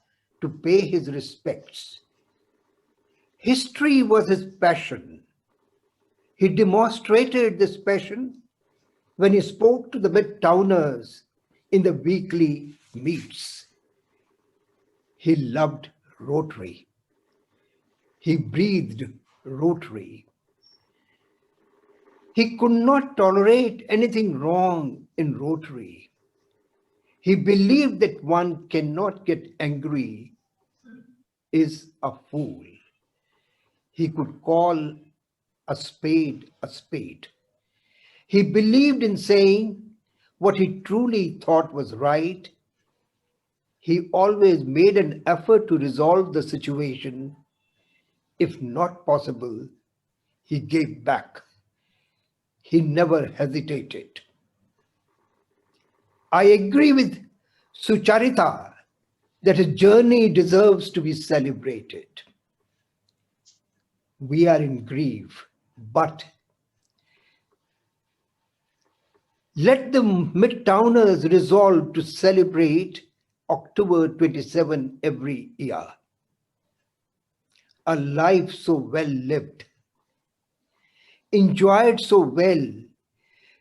to pay his respects. History was his passion. He demonstrated this passion when he spoke to the mid-towners in the weekly meets. He loved Rotary. He breathed Rotary. He could not tolerate anything wrong in Rotary. He believed that one cannot get angry is a fool. He could call a spade a spade. He believed in saying what he truly thought was right. He always made an effort to resolve the situation. If not possible, he gave back. He never hesitated. I agree with Sucharita that his journey deserves to be celebrated. We are in grief, but let the mid-towners resolve to celebrate October 27 every year. A life so well lived, enjoyed so well,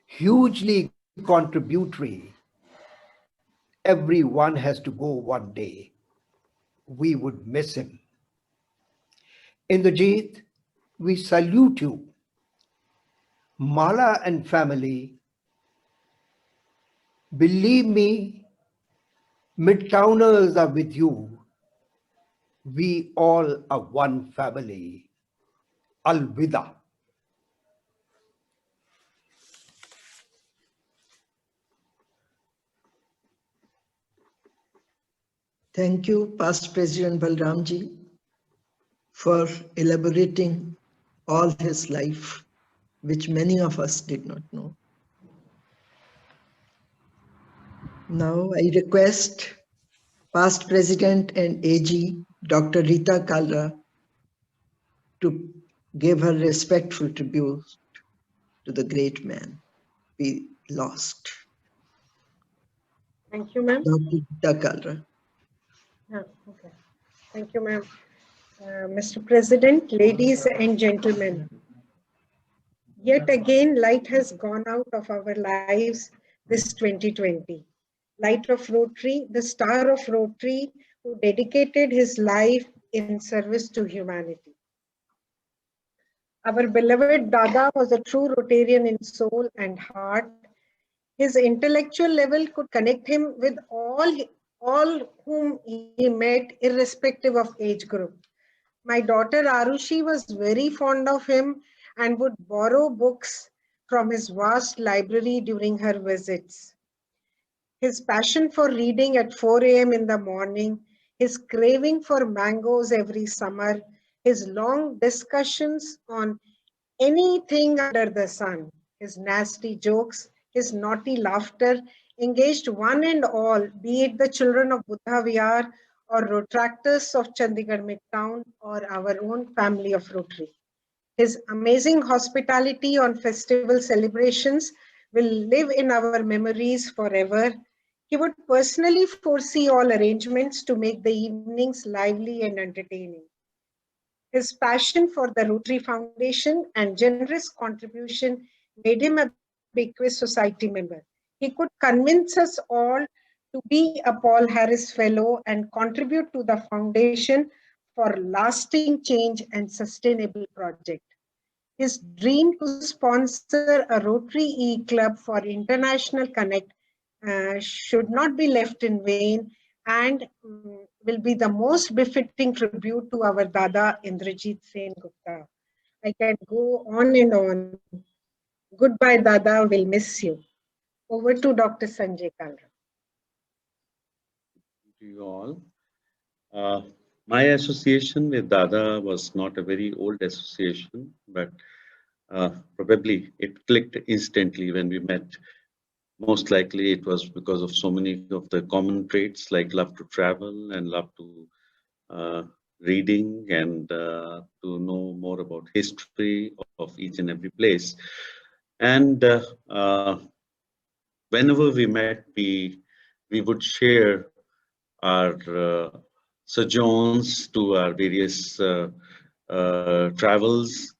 hugely contributory. Everyone has to go one day. We would miss him. Indrajit, we salute you. Mala and family, believe me, mid-towners are with you. We all are one family. Alvida. Thank you, Past President Balramji, for elaborating all his life, which many of us did not know. Now I request Past President and AG, Dr. Rita Kalra, to give her respectful tribute to the great man we lost. Thank you, ma'am. Dr. Rita Kalra. Okay. Thank you, ma'am. Mr. President, ladies and gentlemen, yet again, light has gone out of our lives this 2020. Light of Rotary, the star of Rotary, who dedicated his life in service to humanity. Our beloved Dada was a true Rotarian in soul and heart. His intellectual level could connect him with all whom he met, irrespective of age group. My daughter Arushi was very fond of him and would borrow books from his vast library during her visits. His passion for reading at 4 a.m. in the morning, his craving for mangoes every summer, his long discussions on anything under the sun, his nasty jokes, his naughty laughter engaged one and all, be it the children of Buddha Vihar or Rotractors of Chandigarh Midtown or our own family of Rotary. His amazing hospitality on festival celebrations will live in our memories forever. He would personally foresee all arrangements to make the evenings lively and entertaining. His passion for the Rotary Foundation and generous contribution made him a Bequest Society member. He could convince us all to be a Paul Harris Fellow and contribute to the foundation for lasting change and sustainable project. His dream to sponsor a Rotary E-Club for International Connect should not be left in vain and will be the most befitting tribute to our Dada Indrajit Sen Gupta. I can go on and on. Goodbye, Dada, we'll miss you. Over to Dr. Sanjay Kalra. To you all. My association with Dada was not a very old association, but probably it clicked instantly when we met. Most likely it was because of so many of the common traits like love to travel and love to reading and to know more about history of each and every place. And whenever we met, we would share our sojourns to our various travels,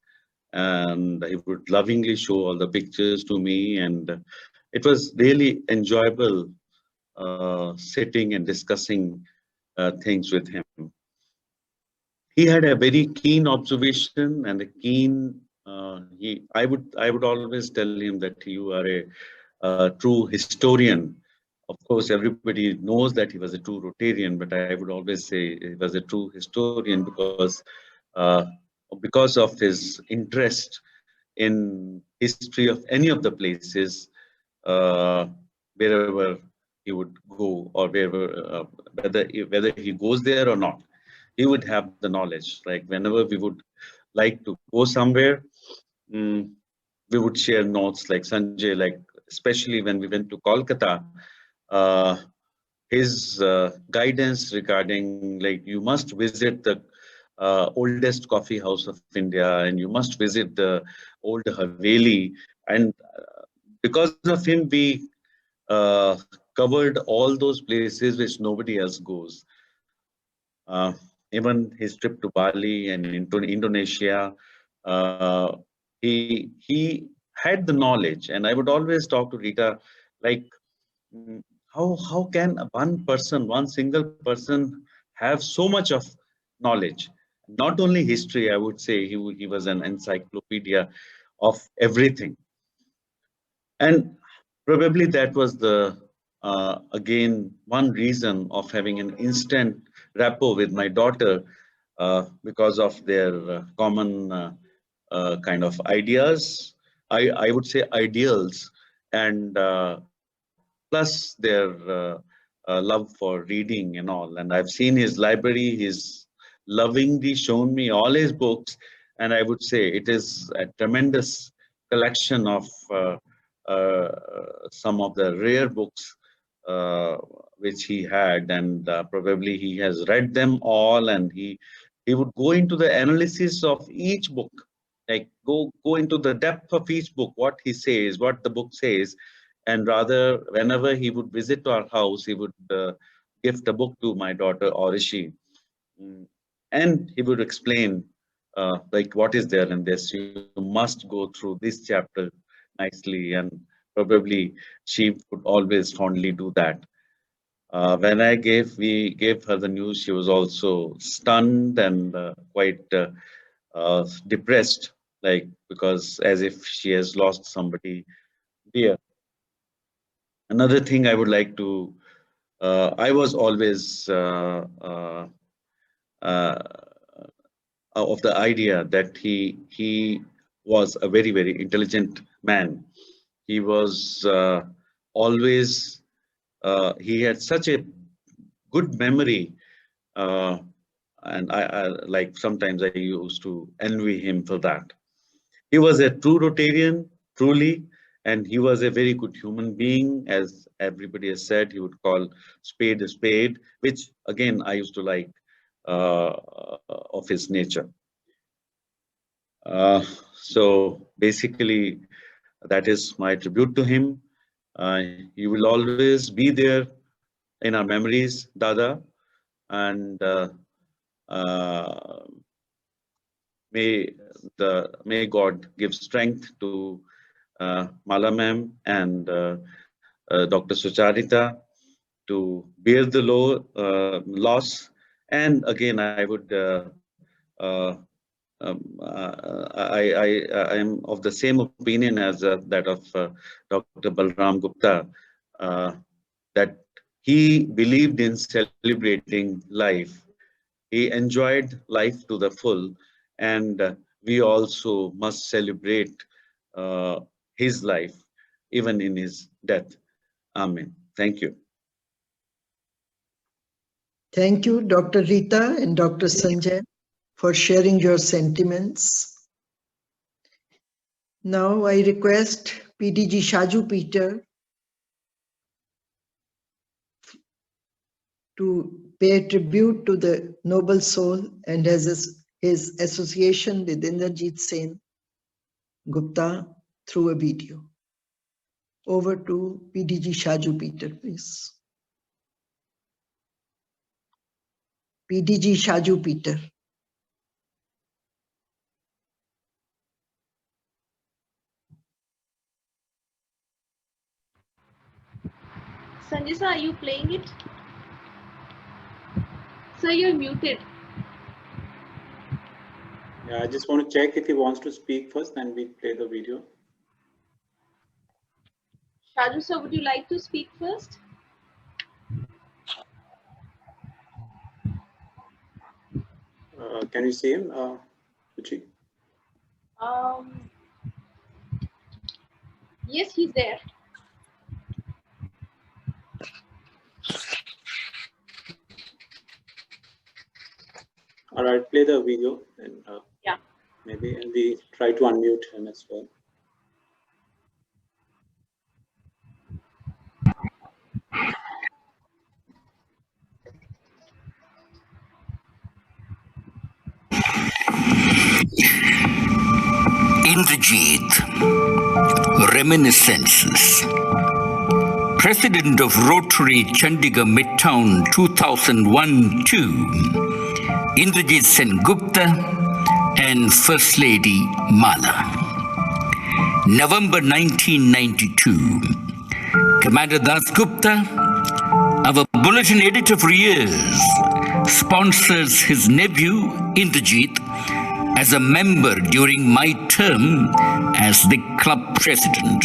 and he would lovingly show all the pictures to me, and it was really enjoyable sitting and discussing things with him. He had a very keen observation and a keen. I would always tell him that you are a true historian. Of course, everybody knows that he was a true Rotarian, but I would always say he was a true historian because of his interest in history of any of the places wherever he would go, or wherever whether he goes there or not, he would have the knowledge. Like whenever we would like to go somewhere, we would share notes. Like Sanjay, like especially when we went to Kolkata, his guidance regarding like you must visit the oldest coffee house of India, and you must visit the old Haveli, and because of him we covered all those places which nobody else goes. Even his trip to Bali and into Indonesia, he had the knowledge. And I would always talk to Rita, like, how can one single person have so much of knowledge? Not only history, I would say he was an encyclopedia of everything. And probably that was the again one reason of having an instant rapport with my daughter, because of their common kind of ideas. I would say ideals, and plus their love for reading and all. And I've seen his library. He's lovingly shown me all his books, and I would say it is a tremendous collection of some of the rare books which he had, and probably he has read them all, and he would go into the analysis of each book, like go into the depth of each book, what he says, what the book says. And rather, whenever he would visit our house, he would gift a book to my daughter Orishi, and he would explain like what is there in this. You must go through this chapter nicely, and probably she would always fondly do that. When we gave her the news, she was also stunned and quite depressed, like, because as if she has lost somebody dear. Another thing I would like to, I was always of the idea that he was a very, very intelligent man. He was always, he had such a good memory, and I like sometimes I used to envy him for that. He was a true Rotarian, truly, and he was a very good human being. As everybody has said, he would call spade a spade, which again I used to like of his nature. So basically, that is my tribute to him. He will always be there in our memories, Dada, and may God give strength to Mala ma'am and Dr. Sucharita to bear the loss. And again, I would I am of the same opinion as that of Dr. Balram Gupta, that he believed in celebrating life. He enjoyed life to the full, and we also must celebrate his life, even in his death. Amen. Thank you. Thank you, Dr. Rita and Dr. Sanjay, for sharing your sentiments. Now I request PDG Shaju Peter to pay tribute to the noble soul and his association with Inderjeet Sen Gupta through a video. Over to PDG Shaju Peter, please. PDG Shaju Peter. Sanjay sir, are you playing it? Sir, you're muted. Yeah, I just want to check if he wants to speak first, then we play the video. Shaju sir, would you like to speak first? Can you see him, Suchi? Yes, he's there. All right, play the video, and yeah, maybe, and we try to unmute him as well. Inderjeet, Reminiscences. President of Rotary Chandigarh Midtown 2001-2, Inderjeet Sen Gupta and First Lady Mala. November 1992, Commander Das Gupta, our bulletin editor for years, sponsors his nephew Inderjeet as a member during my term as the club president.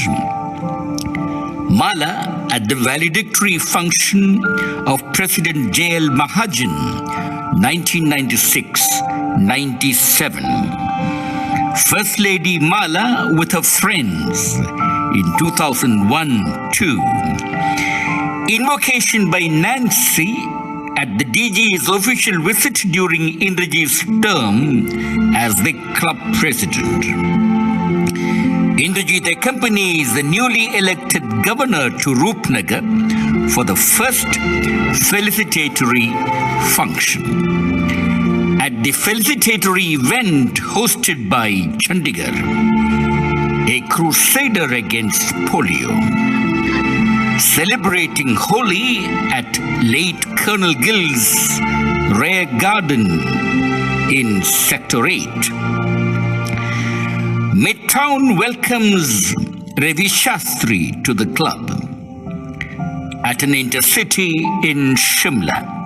Mala at the valedictory function of President J.L. Mahajan, 1996-97. First Lady Mala with her friends in 2001-2. Invocation by Nancy at the DG's official visit during Inderjeet's term as the club president. Inderjeet accompanies the newly elected governor to Roopnagar for the first felicitatory function. At the felicitatory event hosted by Chandigarh, a crusader against polio, celebrating Holi at late Colonel Gill's Rare Garden in Sector 8. Midtown welcomes Ravi Shastri to the club at an intercity in Shimla.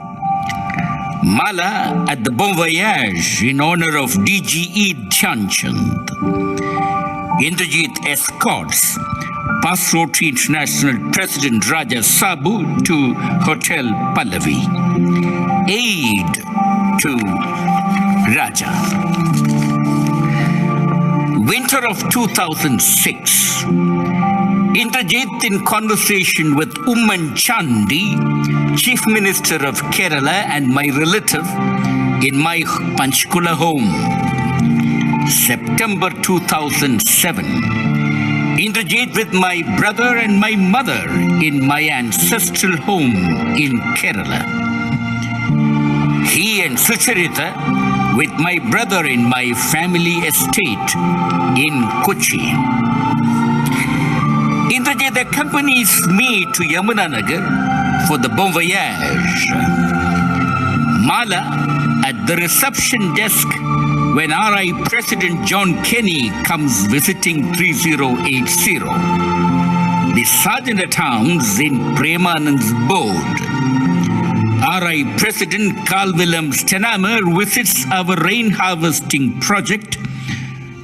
Mala at the Bon Voyage in honor of DGE Dhyanchand. Indrajit escorts Past Rotary International President Raja Sabu to Hotel Pallavi. Aid to Raja. Winter of 2006. Indrajit in conversation with Umman Chandi, Chief Minister of Kerala and my relative in my Panchkula home. September 2007. Indrajit with my brother and my mother in my ancestral home in Kerala. He and Sucharita with my brother in my family estate in Kochi. Indrajit accompanies me to Yamunanagar for the Bon Voyage. Mala at the reception desk when RI President John Kenny comes visiting 3080. The Sergeant-at-Arms in Premanand's board. RI President Carl Wilhelm Stenhamer visits our rain harvesting project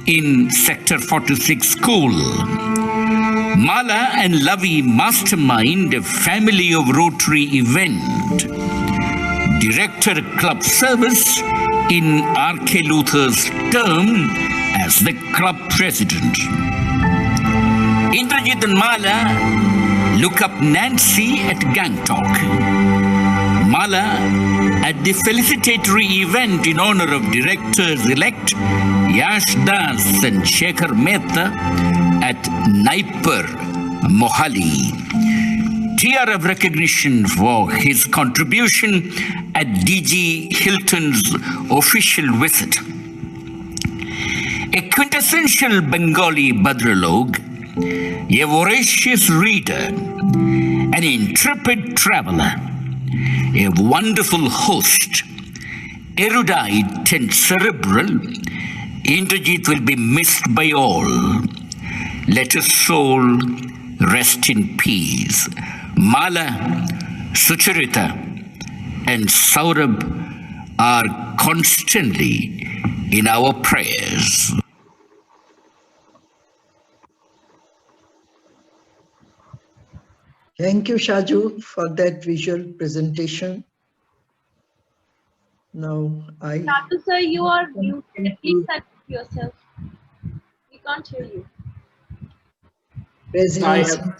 in Sector 46 school. Mala and Lavi mastermind a family of Rotary event. Director Club Service in R.K. Luther's term as the club president. Indrajit and Mala look up Nancy at Gangtok. Mala at the felicitatory event in honor of directors-elect Yash Das and Shekhar Mehta at Naipur, Mohali. Tiara of recognition for his contribution at DG Hilton's official visit. A quintessential Bengali Bhadralog, a voracious reader, an intrepid traveler, a wonderful host, erudite and cerebral, Indrajit will be missed by all. Let his soul rest in peace. Mala, Sucharita, and Saurabh are constantly in our prayers. Thank you, Shaju, for that visual presentation. Now I... Shaju sir, you are muted. Please unmute yourself. We can't hear you. President,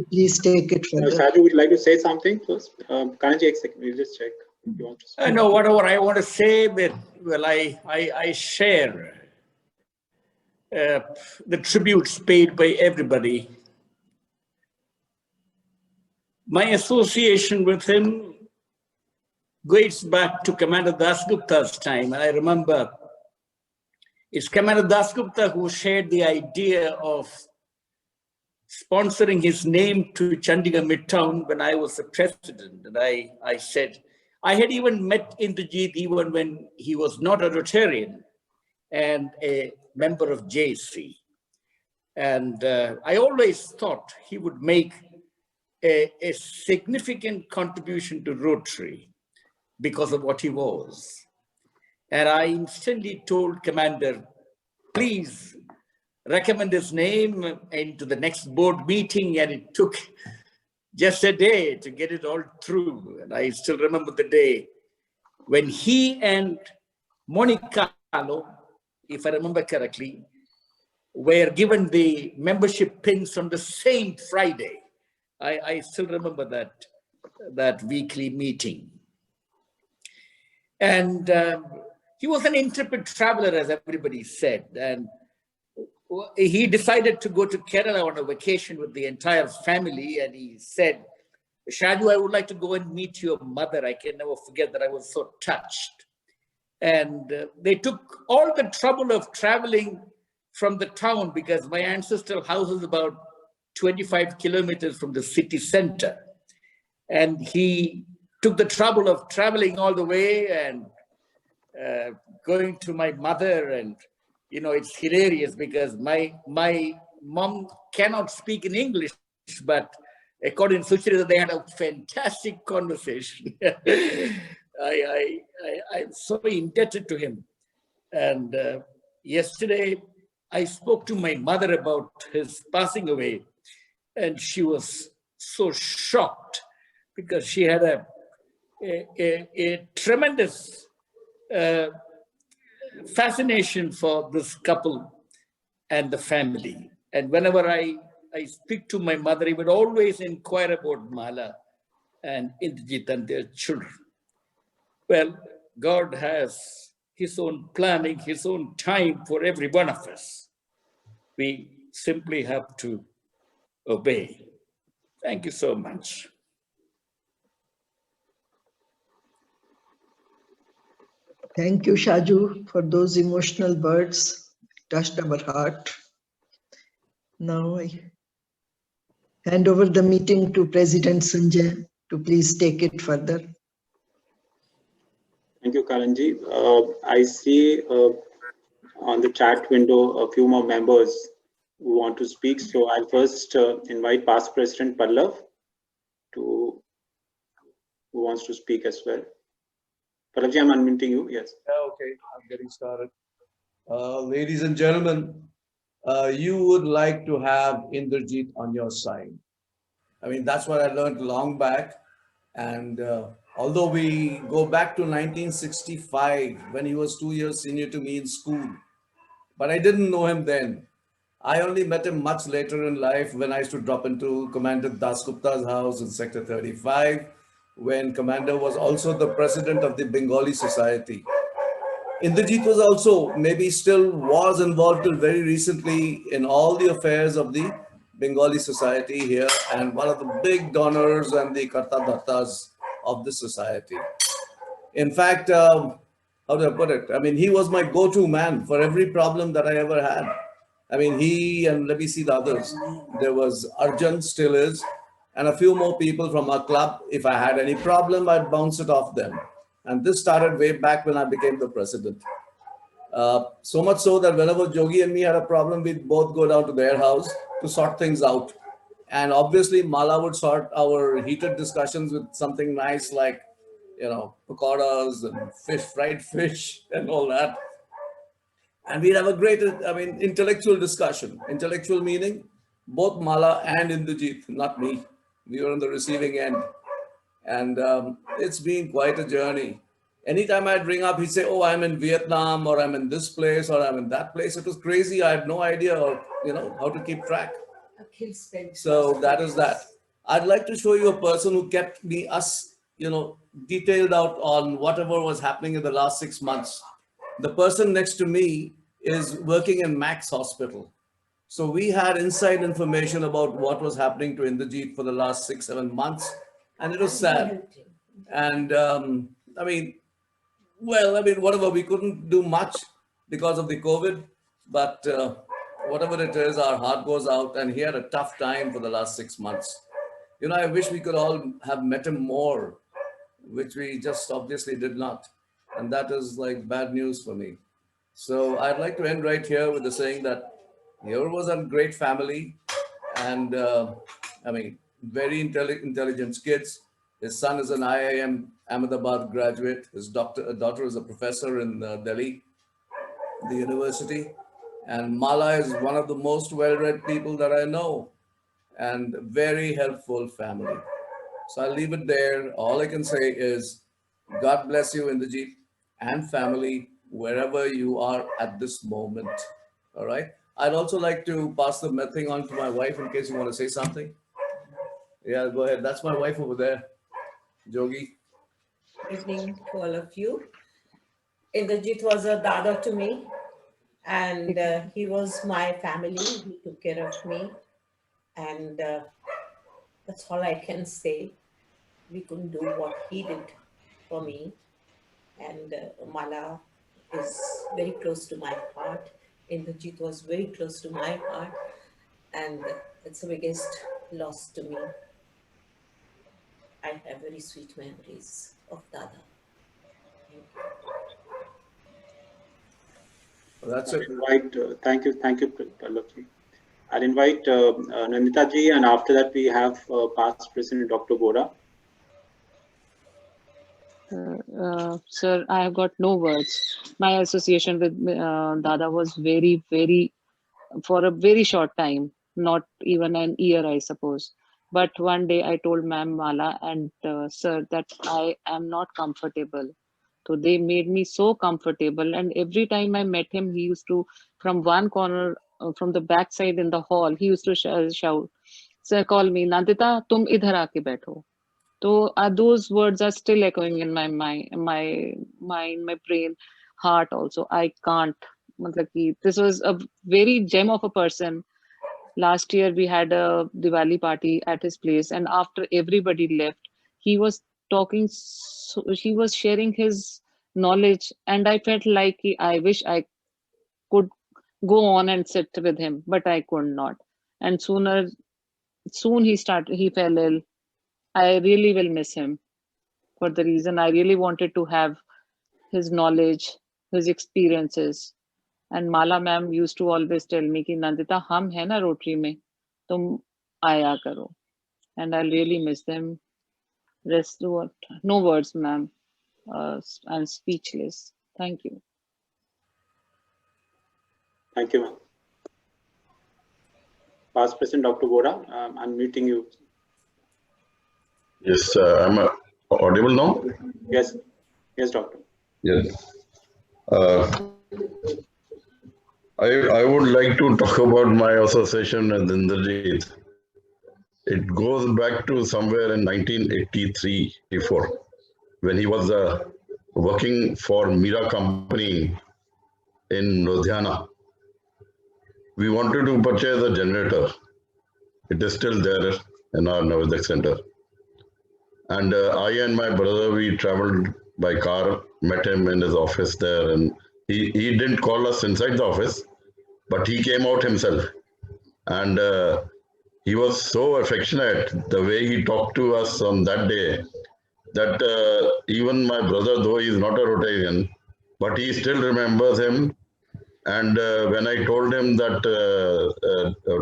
please take it further. Shaju, would you like to say something first? Kanji, a second, we'll just check. If you want to speak. No, whatever I want to say, but well, I share the tributes paid by everybody. My association with him goes back to Commander Dasgupta's time. I remember it's Commander Dasgupta who shared the idea of sponsoring his name to Chandigarh Midtown when I was the president. And I said, I had even met Indrajit even when he was not a Rotarian and a member of JC. And I always thought he would make a significant contribution to Rotary because of what he was. And I instantly told Commander, please recommend his name into the next board meeting, and it took just a day to get it all through. And I still remember the day when he and Monica, if I remember correctly, were given the membership pins on the same Friday. I still remember that weekly meeting. And he was an intrepid traveler, as everybody said. And he decided to go to Kerala on a vacation with the entire family. And he said, Shaju, I would like to go and meet your mother. I can never forget that. I was so touched. And they took all the trouble of traveling from the town because my ancestral house is about 25 kilometers from the city center. And he took the trouble of traveling all the way and going to my mother. And, you know, it's hilarious because my mom cannot speak in English, but according to Sucharita, they had a fantastic conversation. I'm so indebted to him. And yesterday, I spoke to my mother about his passing away, and she was so shocked because she had a tremendous fascination for this couple and the family. And whenever I speak to my mother, he would always inquire about Mala and Indrajit and their children. Well, God has his own planning, his own time for every one of us. We simply have to obey. Thank you so much. Thank you, Shaju, for those emotional words. Touched our heart. Now I hand over the meeting to President Sanjay to please take it further. Thank you, Karanji. I see on the chat window a few more members who want to speak. So I'll first invite past President Pallav who wants to speak as well. Pallavji, I'm unmuting you. Yes. Okay, I'm getting started. Ladies and gentlemen, you would like to have Indrajit on your side. I mean, that's what I learned long back. And although we go back to 1965, when he was 2 years senior to me in school, but I didn't know him then. I only met him much later in life when I used to drop into Commander Dasgupta's house in Sector 35, when Commander was also the president of the Bengali Society. Indrajit was also, maybe still was involved till very recently in all the affairs of the Bengali Society here, and one of the big donors and the Karta Dhattas of the society. In fact, how do I put it? I mean, he was my go-to man for every problem that I ever had. I mean, he and let me see the others. There was Arjun, still is, and a few more people from our club. If I had any problem, I'd bounce it off them. And this started way back when I became the president. So much so that whenever Jogi and me had a problem, we'd both go down to their house to sort things out. And obviously, Mala would sort our heated discussions with something nice like, you know, pakoras and fish, fried fish and all that. And we'd have a great, I mean, intellectual discussion. Intellectual meaning both Mala and Indrajit, not me. We were on the receiving end. And it's been quite a journey. Anytime I'd ring up, he'd say, oh, I'm in Vietnam, or I'm in this place, or I'm in that place. It was crazy. I had no idea, you know, how to keep track. So that is that. I'd like to show you a person who kept us, you know, detailed out on whatever was happening in the last 6 months. The person next to me is working in Max Hospital. So we had inside information about what was happening to Indrajit for the last 6-7 months. And it was sad. And I mean, well, I mean, whatever, we couldn't do much because of the COVID, but whatever it is, our heart goes out, and he had a tough time for the last 6 months. You know, I wish we could all have met him more, which we just obviously did not. And that is like bad news for me. So I'd like to end right here with the saying that here was a great family, and I mean, very intelligent kids. His son is an IIM Ahmedabad graduate. His daughter is a professor in Delhi, the university. And Mala is one of the most well-read people that I know, and very helpful family. So I'll leave it there. All I can say is, God bless you, Indrajit, and family, wherever you are at this moment. All right. I'd also like to pass the thing on to my wife in case you want to say something. Yeah, go ahead. That's my wife over there, Jogi. Good evening to all of you. Indrajit was a dada to me, and he was my family. He took care of me, and that's all I can say. We couldn't do what he did for me, and Mala is very close to my heart. Indrajit was very close to my heart, and it's the biggest loss to me. I have very sweet memories of Dada. That's I'll it. invite, thank you, Pallavi. I'll invite Nandita ji, and after that we have past President Dr. Vora. Sir, I have got no words. My association with Dada was very, for a very short time, not even an year, I suppose. But one day I told Ma'am Mala and Sir that I am not comfortable. So they made me so comfortable. And every time I met him, he used to, from one corner, from the backside in the hall, he used to shout, "Sir, call me, Nandita, tum idhar aake baitho." So those words are still echoing in my mind, my brain, heart also. I can't. This was a very gem of a person. Last year we had a Diwali party at his place, and after everybody left, he was talking. He was sharing his knowledge, and I felt like I wish I could go on and sit with him, but I could not. And soon he fell ill. I really will miss him for the reason I really wanted to have his knowledge, his experiences. And Mala ma'am used to always tell me कि Nandita हम है ना Rotary में तुम आया करो. And I really miss them. No words, ma'am. I'm speechless. Thank you. Thank you, ma'am. Past President Dr. Vora, I'm muting you. Yes, I'm audible now? Yes, doctor. Yes. I would like to talk about my association with Indrajit. It goes back to somewhere in 1983-84 when he was working for Mira Company in Ludhiana. We wanted to purchase a generator. It is still there in our Navadak center. And I and my brother, we traveled by car, met him in his office there, and he didn't call us inside the office, but he came out himself. And he was so affectionate, the way he talked to us on that day, that even my brother, though he is not a Rotarian, but he still remembers him. And when I told him that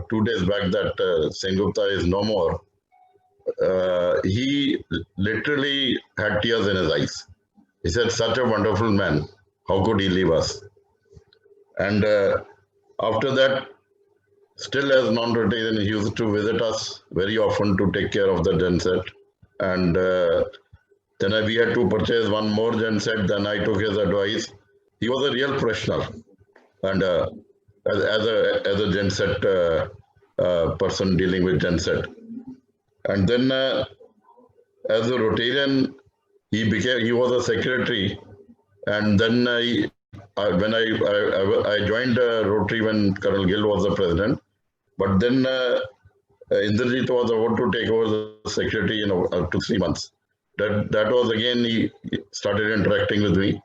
2 days back that Sengupta is no more, he literally had tears in his eyes. He said, such a wonderful man, how could he leave us? And after that, still as non-Rotarian, he used to visit us very often to take care of the genset. And then we had to purchase one more genset, then I took his advice. He was a real professional. And as a genset person dealing with genset. And then as a Rotarian, he was a secretary. And then when I joined Rotary when Colonel Gill was the president, but then Indrajit was about to take over the secretary in up to 3 months. That was again, he started interacting with me.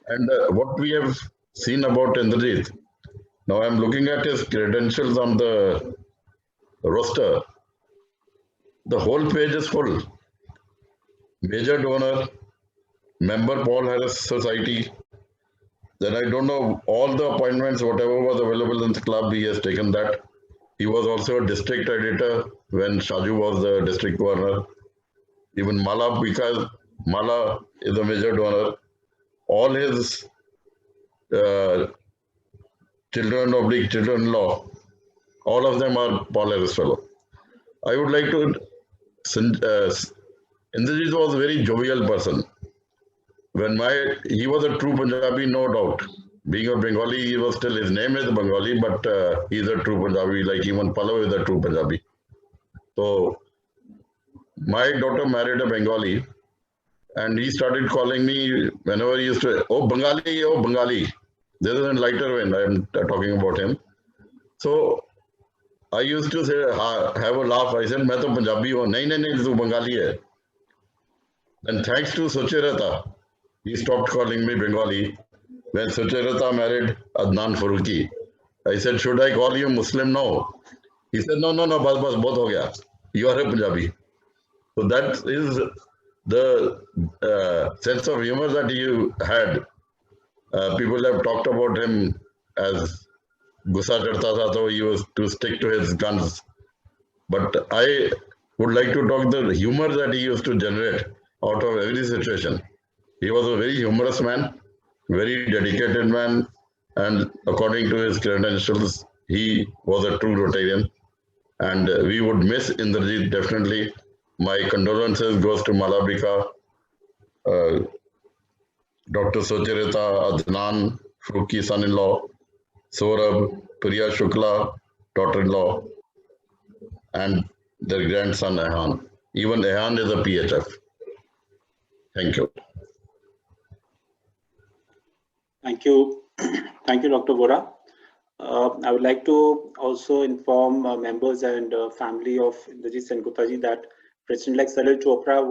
And what we have seen about Indrajit, now I'm looking at his credentials on the roster. The whole page is full. Major donor, member Paul Harris Society. Then I don't know, all the appointments, whatever was available in the club, he has taken that. He was also a district editor when Shaju was the district governor. Even Mala, because Mala is a major donor. All his children-in-law, all of them are Paul Harris fellow. I would like to, Indrajit was a very jovial person. He was a true Punjabi, no doubt. Being a Bengali, he was still, his name is Bengali, but he's a true Punjabi, like even Pallav is a true Punjabi. So, my daughter married a Bengali, and he started calling me whenever he used to, oh Bengali. This is in lighter vein, I am talking about him. So, I used to say, have a laugh. I said, मैं तो पंजाबी हूँ. नहीं, तू बंगाली है. And thanks to Sucharita, he stopped calling me Bengali when Sucharita married Adnan Faruqi. I said, should I call you Muslim now? He said, no, bas, bahut ho gaya. You are a Punjabi. So that is the sense of humor that you had. People have talked about him as gussa karta tha, so he was to stick to his guns. But I would like to talk the humor that he used to generate out of every situation. He was a very humorous man, very dedicated man, and according to his credentials, he was a true Rotarian. And we would miss Indrajit definitely. My condolences goes to Malabika, Dr. Sucharita, Adnan, Fruki son-in-law, Saurabh, Priya Shukla, daughter-in-law, and their grandson Ehan. Even Ehan is a PHF. Thank you. Thank you. Thank you, Dr. Vora. I would like to also inform members and family of Indrajit Sengupta that President-elect Salil Chopra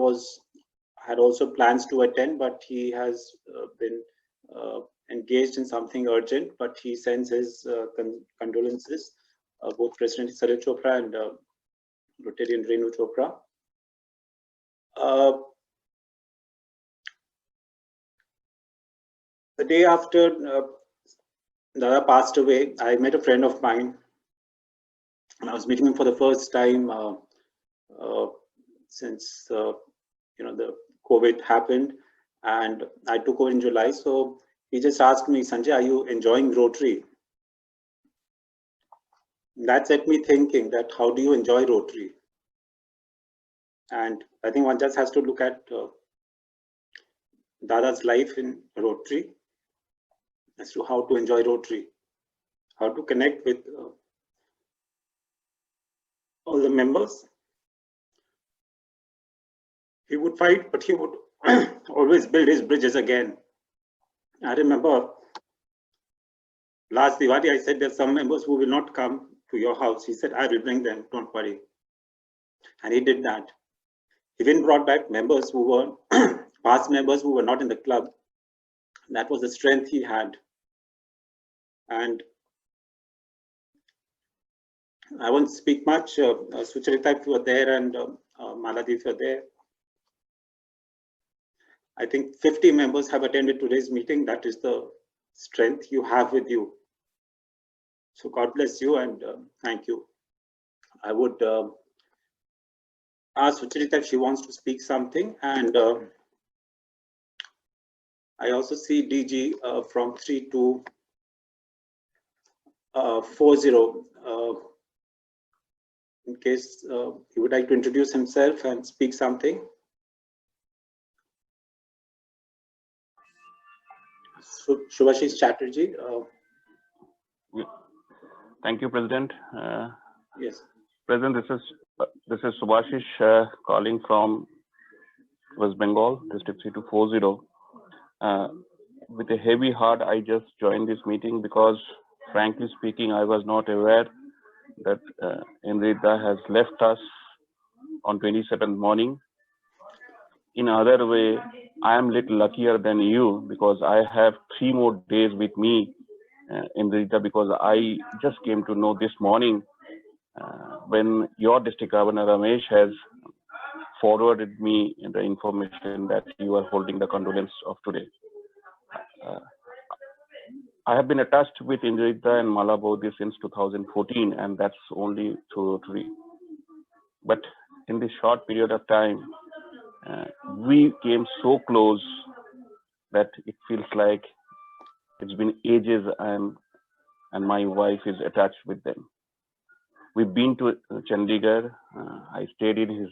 had also plans to attend, but he has been engaged in something urgent, but he sends his condolences, both President Salil Chopra and Rotarian Renu Chopra. The day after Dada passed away, I met a friend of mine, and I was meeting him for the first time since the COVID happened, and I took over in July. So he just asked me, Sanjay, are you enjoying Rotary? That set me thinking that how do you enjoy Rotary? And I think one just has to look at Dada's life in Rotary as to how to enjoy Rotary, how to connect with all the members. He would fight, but he would always build his bridges again. I remember last Diwali, I said there's some members who will not come to your house. He said, I will bring them, don't worry. And he did that. He even brought back members who were past members who were not in the club. That was the strength he had. And I won't speak much. Sucharita, if you were there, and Maladi, if you were there. I think 50 members have attended today's meeting. That is the strength you have with you. So God bless you, and thank you. I would ask Sucharita if she wants to speak something. And I also see DG from 3240. In case he would like to introduce himself and speak something. Shubhashish Chatterjee. Thank you, President. Yes. President, this is Subhashish calling from West Bengal, District 3240. With a heavy heart, I just joined this meeting because, frankly speaking, I was not aware that Indrita has left us on 27th morning. In other way, I am little luckier than you because I have 3 more days with me, Indrita, because I just came to know this morning when your district governor Ramesh has forwarded me the information that you are holding the condolence of today. I have been attached with Indrita and Malabodhi since 2014, and that's only through Rotary. But in this short period of time, we came so close that it feels like it's been ages, and my wife is attached with them. We've been to Chandigarh. I stayed in his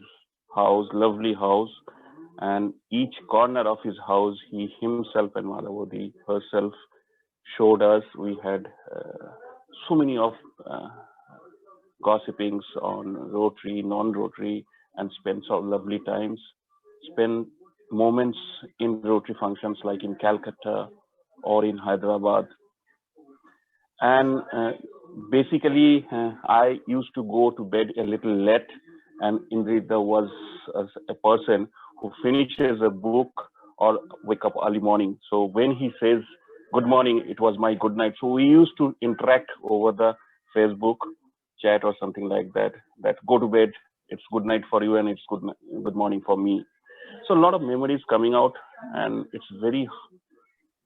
house, lovely house, and each corner of his house, he himself and Malabodhi herself showed us. We had so many of gossipings on Rotary, non-Rotary, and spent some lovely times. Spend moments in Rotary functions like in Calcutta or in Hyderabad. And basically, I used to go to bed a little late, and Indrita was a person who finishes a book or wake up early morning. So when he says good morning, it was my good night. So we used to interact over the Facebook chat or something like that, that go to bed, it's good night for you and it's good morning for me. So a lot of memories coming out, and it's very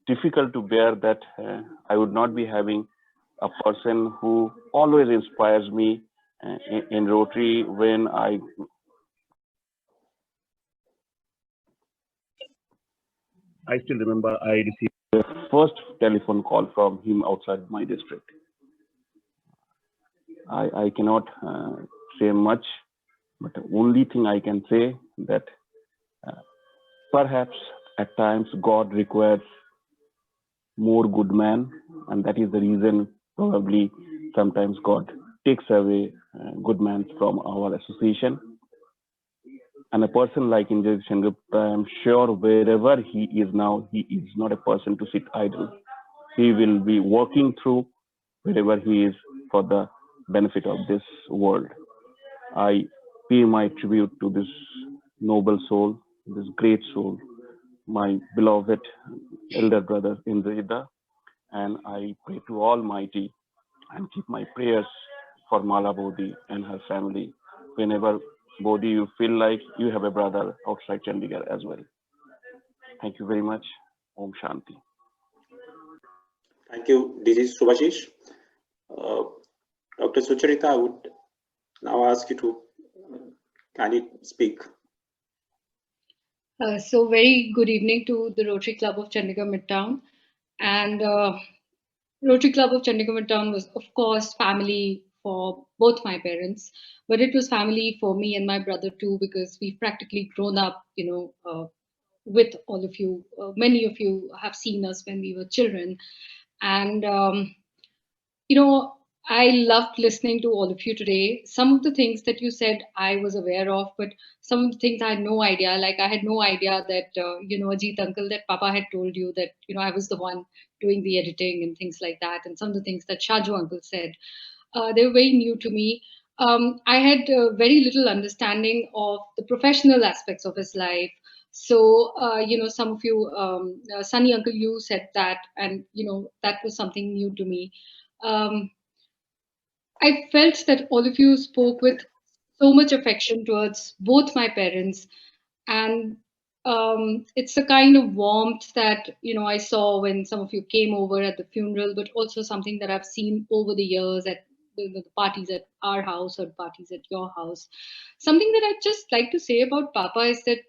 difficult to bear that I would not be having a person who always inspires me in Rotary. When I still remember I received the first telephone call from him outside my district. I cannot say much, but the only thing I can say that perhaps at times God requires more good men, and that is the reason probably sometimes God takes away good men from our association. And a person like Indrajit Sengupta, I am sure wherever he is now, he is not a person to sit idle. He will be working through wherever he is for the benefit of this world. I pay my tribute to this noble soul, this great soul, my beloved elder brother Indrajit, and I pray to Almighty and keep my prayers for Mala Bodhi and her family. Whenever Bodhi you feel like you have a brother outside Chandigarh as well. Thank you very much. Om Shanti. Thank you, DG Subhashish. Dr. Sucharita, I would now ask you to kindly speak. So very good evening to the Rotary Club of Chandigarh Midtown. And Rotary Club of Chandigarh Midtown was, of course, family for both my parents, but it was family for me and my brother too, because we've practically grown up, with all of you. Many of you have seen us when we were children. And, I loved listening to all of you today. Some of the things that you said I was aware of, but some of the things I had no idea. Like I had no idea that, Ajit uncle, that Papa had told you that, I was the one doing the editing and things like that. And some of the things that Shaju uncle said, they were very new to me. I had very little understanding of the professional aspects of his life. So, some of you, Sunny uncle, you said that, and, that was something new to me. I felt that all of you spoke with so much affection towards both my parents, and it's a kind of warmth that I saw when some of you came over at the funeral, but also something that I've seen over the years at the parties at our house or parties at your house. Something that I'd just like to say about Papa is that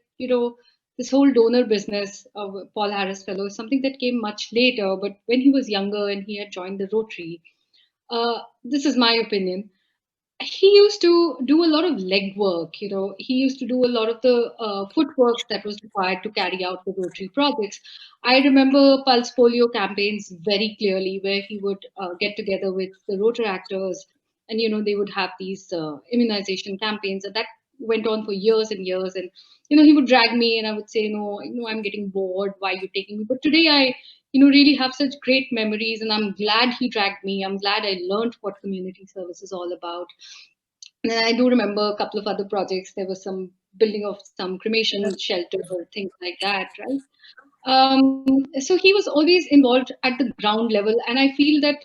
this whole donor business of Paul Harris Fellow is something that came much later, but when he was younger and he had joined the Rotary. This is my opinion. He used to do a lot of legwork. He used to do a lot of the footwork that was required to carry out the Rotary projects. I remember Pulse Polio campaigns very clearly, where he would get together with the Rotary actors, and they would have these immunization campaigns, and that went on for years and years. And he would drag me, and I would say, no, I'm getting bored. Why are you taking me? But today I really have such great memories, and I'm glad he dragged me. I'm glad I learned what community service is all about. And I do remember a couple of other projects. There was some building of some cremation shelter or things like that, right? So he was always involved at the ground level, and I feel that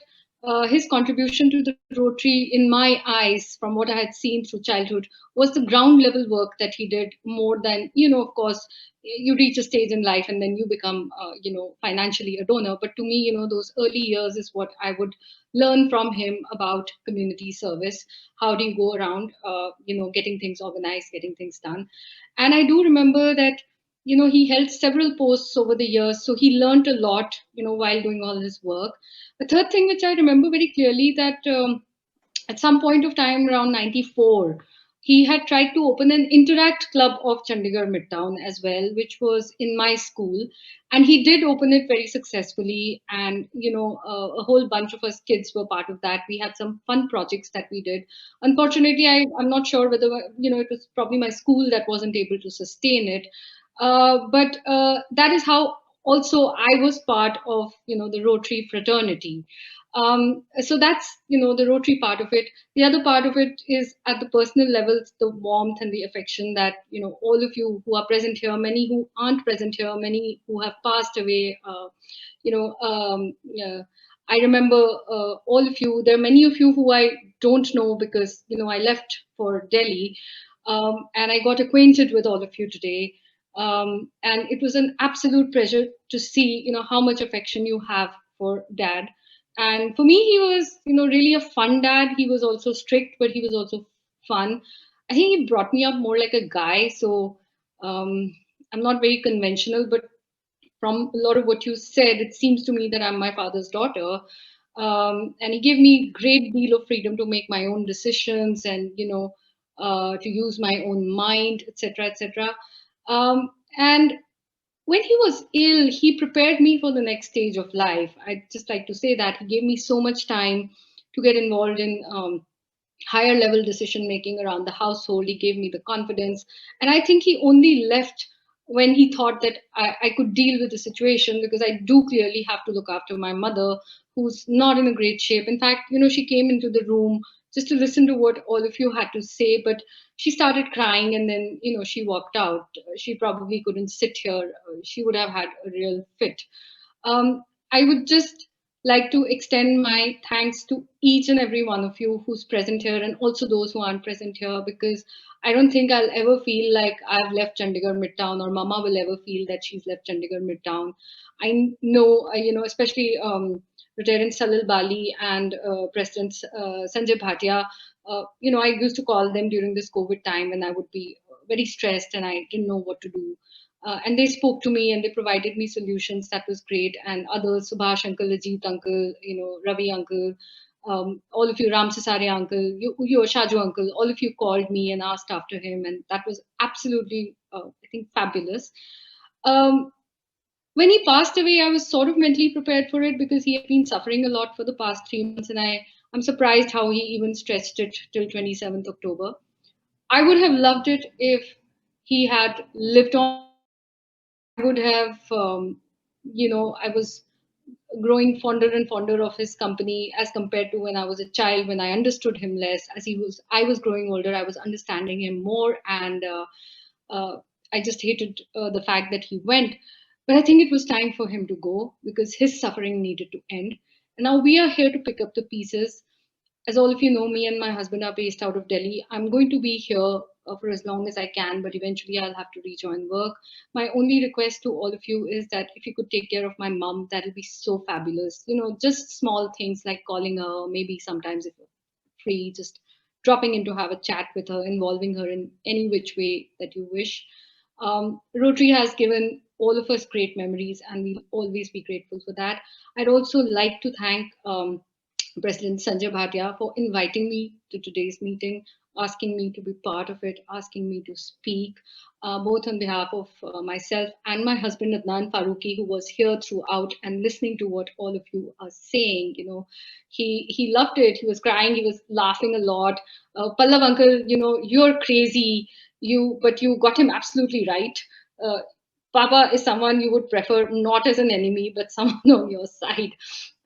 his contribution to the Rotary, in my eyes, from what I had seen through childhood, was the ground level work that he did, more than, of course, you reach a stage in life and then you become, financially a donor. But to me, those early years is what I would learn from him about community service. How do you go around, getting things organized, getting things done? And I do remember that, he held several posts over the years. So he learned a lot, while doing all his work. The third thing which I remember very clearly, that at some point of time around 94, he had tried to open an Interact Club of Chandigarh Midtown as well, which was in my school. And he did open it very successfully. And, a whole bunch of us kids were part of that. We had some fun projects that we did. Unfortunately, I'm not sure whether, it was probably my school that wasn't able to sustain it. But that is how also I was part of, the Rotary fraternity. So that's, the Rotary part of it. The other part of it is at the personal levels, the warmth and the affection that, all of you who are present here, many who aren't present here, many who have passed away, yeah, I remember all of you. There are many of you who I don't know because, I left for Delhi, and I got acquainted with all of you today. And it was an absolute pleasure to see, how much affection you have for Dad. And for me, he was, really a fun dad. He was also strict, but he was also fun. I think he brought me up more like a guy. So I'm not very conventional, but from a lot of what you said, it seems to me that I'm my father's daughter. And he gave me great deal of freedom to make my own decisions and, to use my own mind, etc., etc. And when he was ill, he prepared me for the next stage of life. I'd just like to say that he gave me so much time to get involved in higher level decision making around the household. He gave me the confidence. And I think he only left when he thought that I could deal with the situation, because I do clearly have to look after my mother, who's not in a great shape. In fact, she came into the room just to listen to what all of you had to say, but she started crying and then, she walked out. She probably couldn't sit here. She would have had a real fit. I would just like to extend my thanks to each and every one of you who's present here, and also those who aren't present here, because I don't think I'll ever feel like I've left Chandigarh Midtown, or Mama will ever feel that she's left Chandigarh Midtown. I know, especially retired Salil Bali and President Sanjay Bhatia, I used to call them during this COVID time when I would be very stressed and I didn't know what to do. And they spoke to me and they provided me solutions. That was great. And others, Subhash uncle, Ajit uncle, Ravi uncle, all of you, Ram Sasaria uncle, you Shaju uncle, all of you called me and asked after him. And that was absolutely, I think, fabulous. When he passed away, I was sort of mentally prepared for it because he had been suffering a lot for the past 3 months. And I'm surprised how he even stretched it till 27th October. I would have loved it if he had lived on. I would have, I was growing fonder and fonder of his company as compared to when I was a child, when I understood him less. I was growing older, I was understanding him more, and I just hated the fact that he went. But I think it was time for him to go because his suffering needed to end. And now we are here to pick up the pieces. As all of you know, me and my husband are based out of Delhi. I'm going to be here for as long as I can, but eventually I'll have to rejoin work. My only request to all of you is that if you could take care of my mom, that'll be so fabulous. Just small things like calling her, maybe sometimes if you're free, just dropping in to have a chat with her, involving her in any which way that you wish. Rotary has given all of us great memories, and we'll always be grateful for that. I'd also like to thank President Sanjay Bhatia for inviting me to today's meeting, asking me to be part of it, asking me to speak, both on behalf of myself and my husband Adnan Farooqi, who was here throughout and listening to what all of you are saying. He loved it. He was crying. He was laughing a lot. Pallav uncle, you're crazy. But you got him absolutely right. Papa is someone you would prefer not as an enemy, but someone on your side.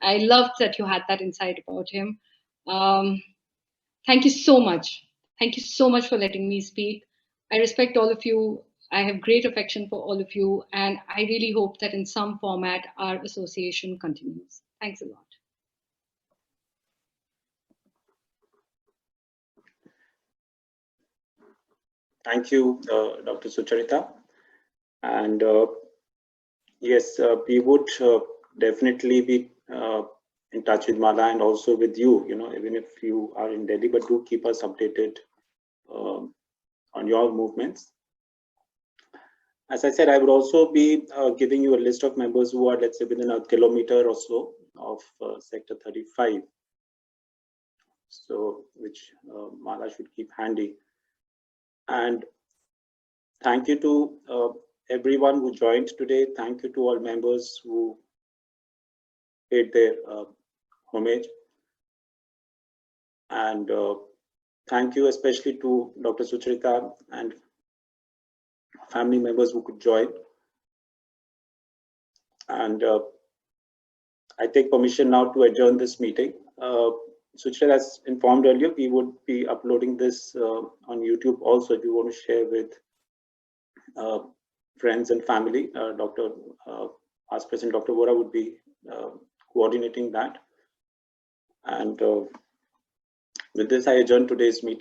I loved that you had that insight about him. Thank you so much. Thank you so much for letting me speak. I respect all of you. I have great affection for all of you. And I really hope that in some format, our association continues. Thanks a lot. Thank you, Dr. Sucharita. And yes, we would definitely be in touch with Mala and also with you, even if you are in Delhi, but do keep us updated on your movements. As I said, I would also be giving you a list of members who are, let's say, within a kilometer or so of Sector 35. So, which Mala should keep handy. And thank you to everyone who joined today. Thank you to all members who paid their homage. And thank you especially to Dr. Sucharita and family members who could join. And I take permission now to adjourn this meeting. Suchita, as informed earlier, we would be uploading this on YouTube also if you want to share with friends and family. Past President Dr. Vora would be coordinating that. And with this, I adjourn today's meeting.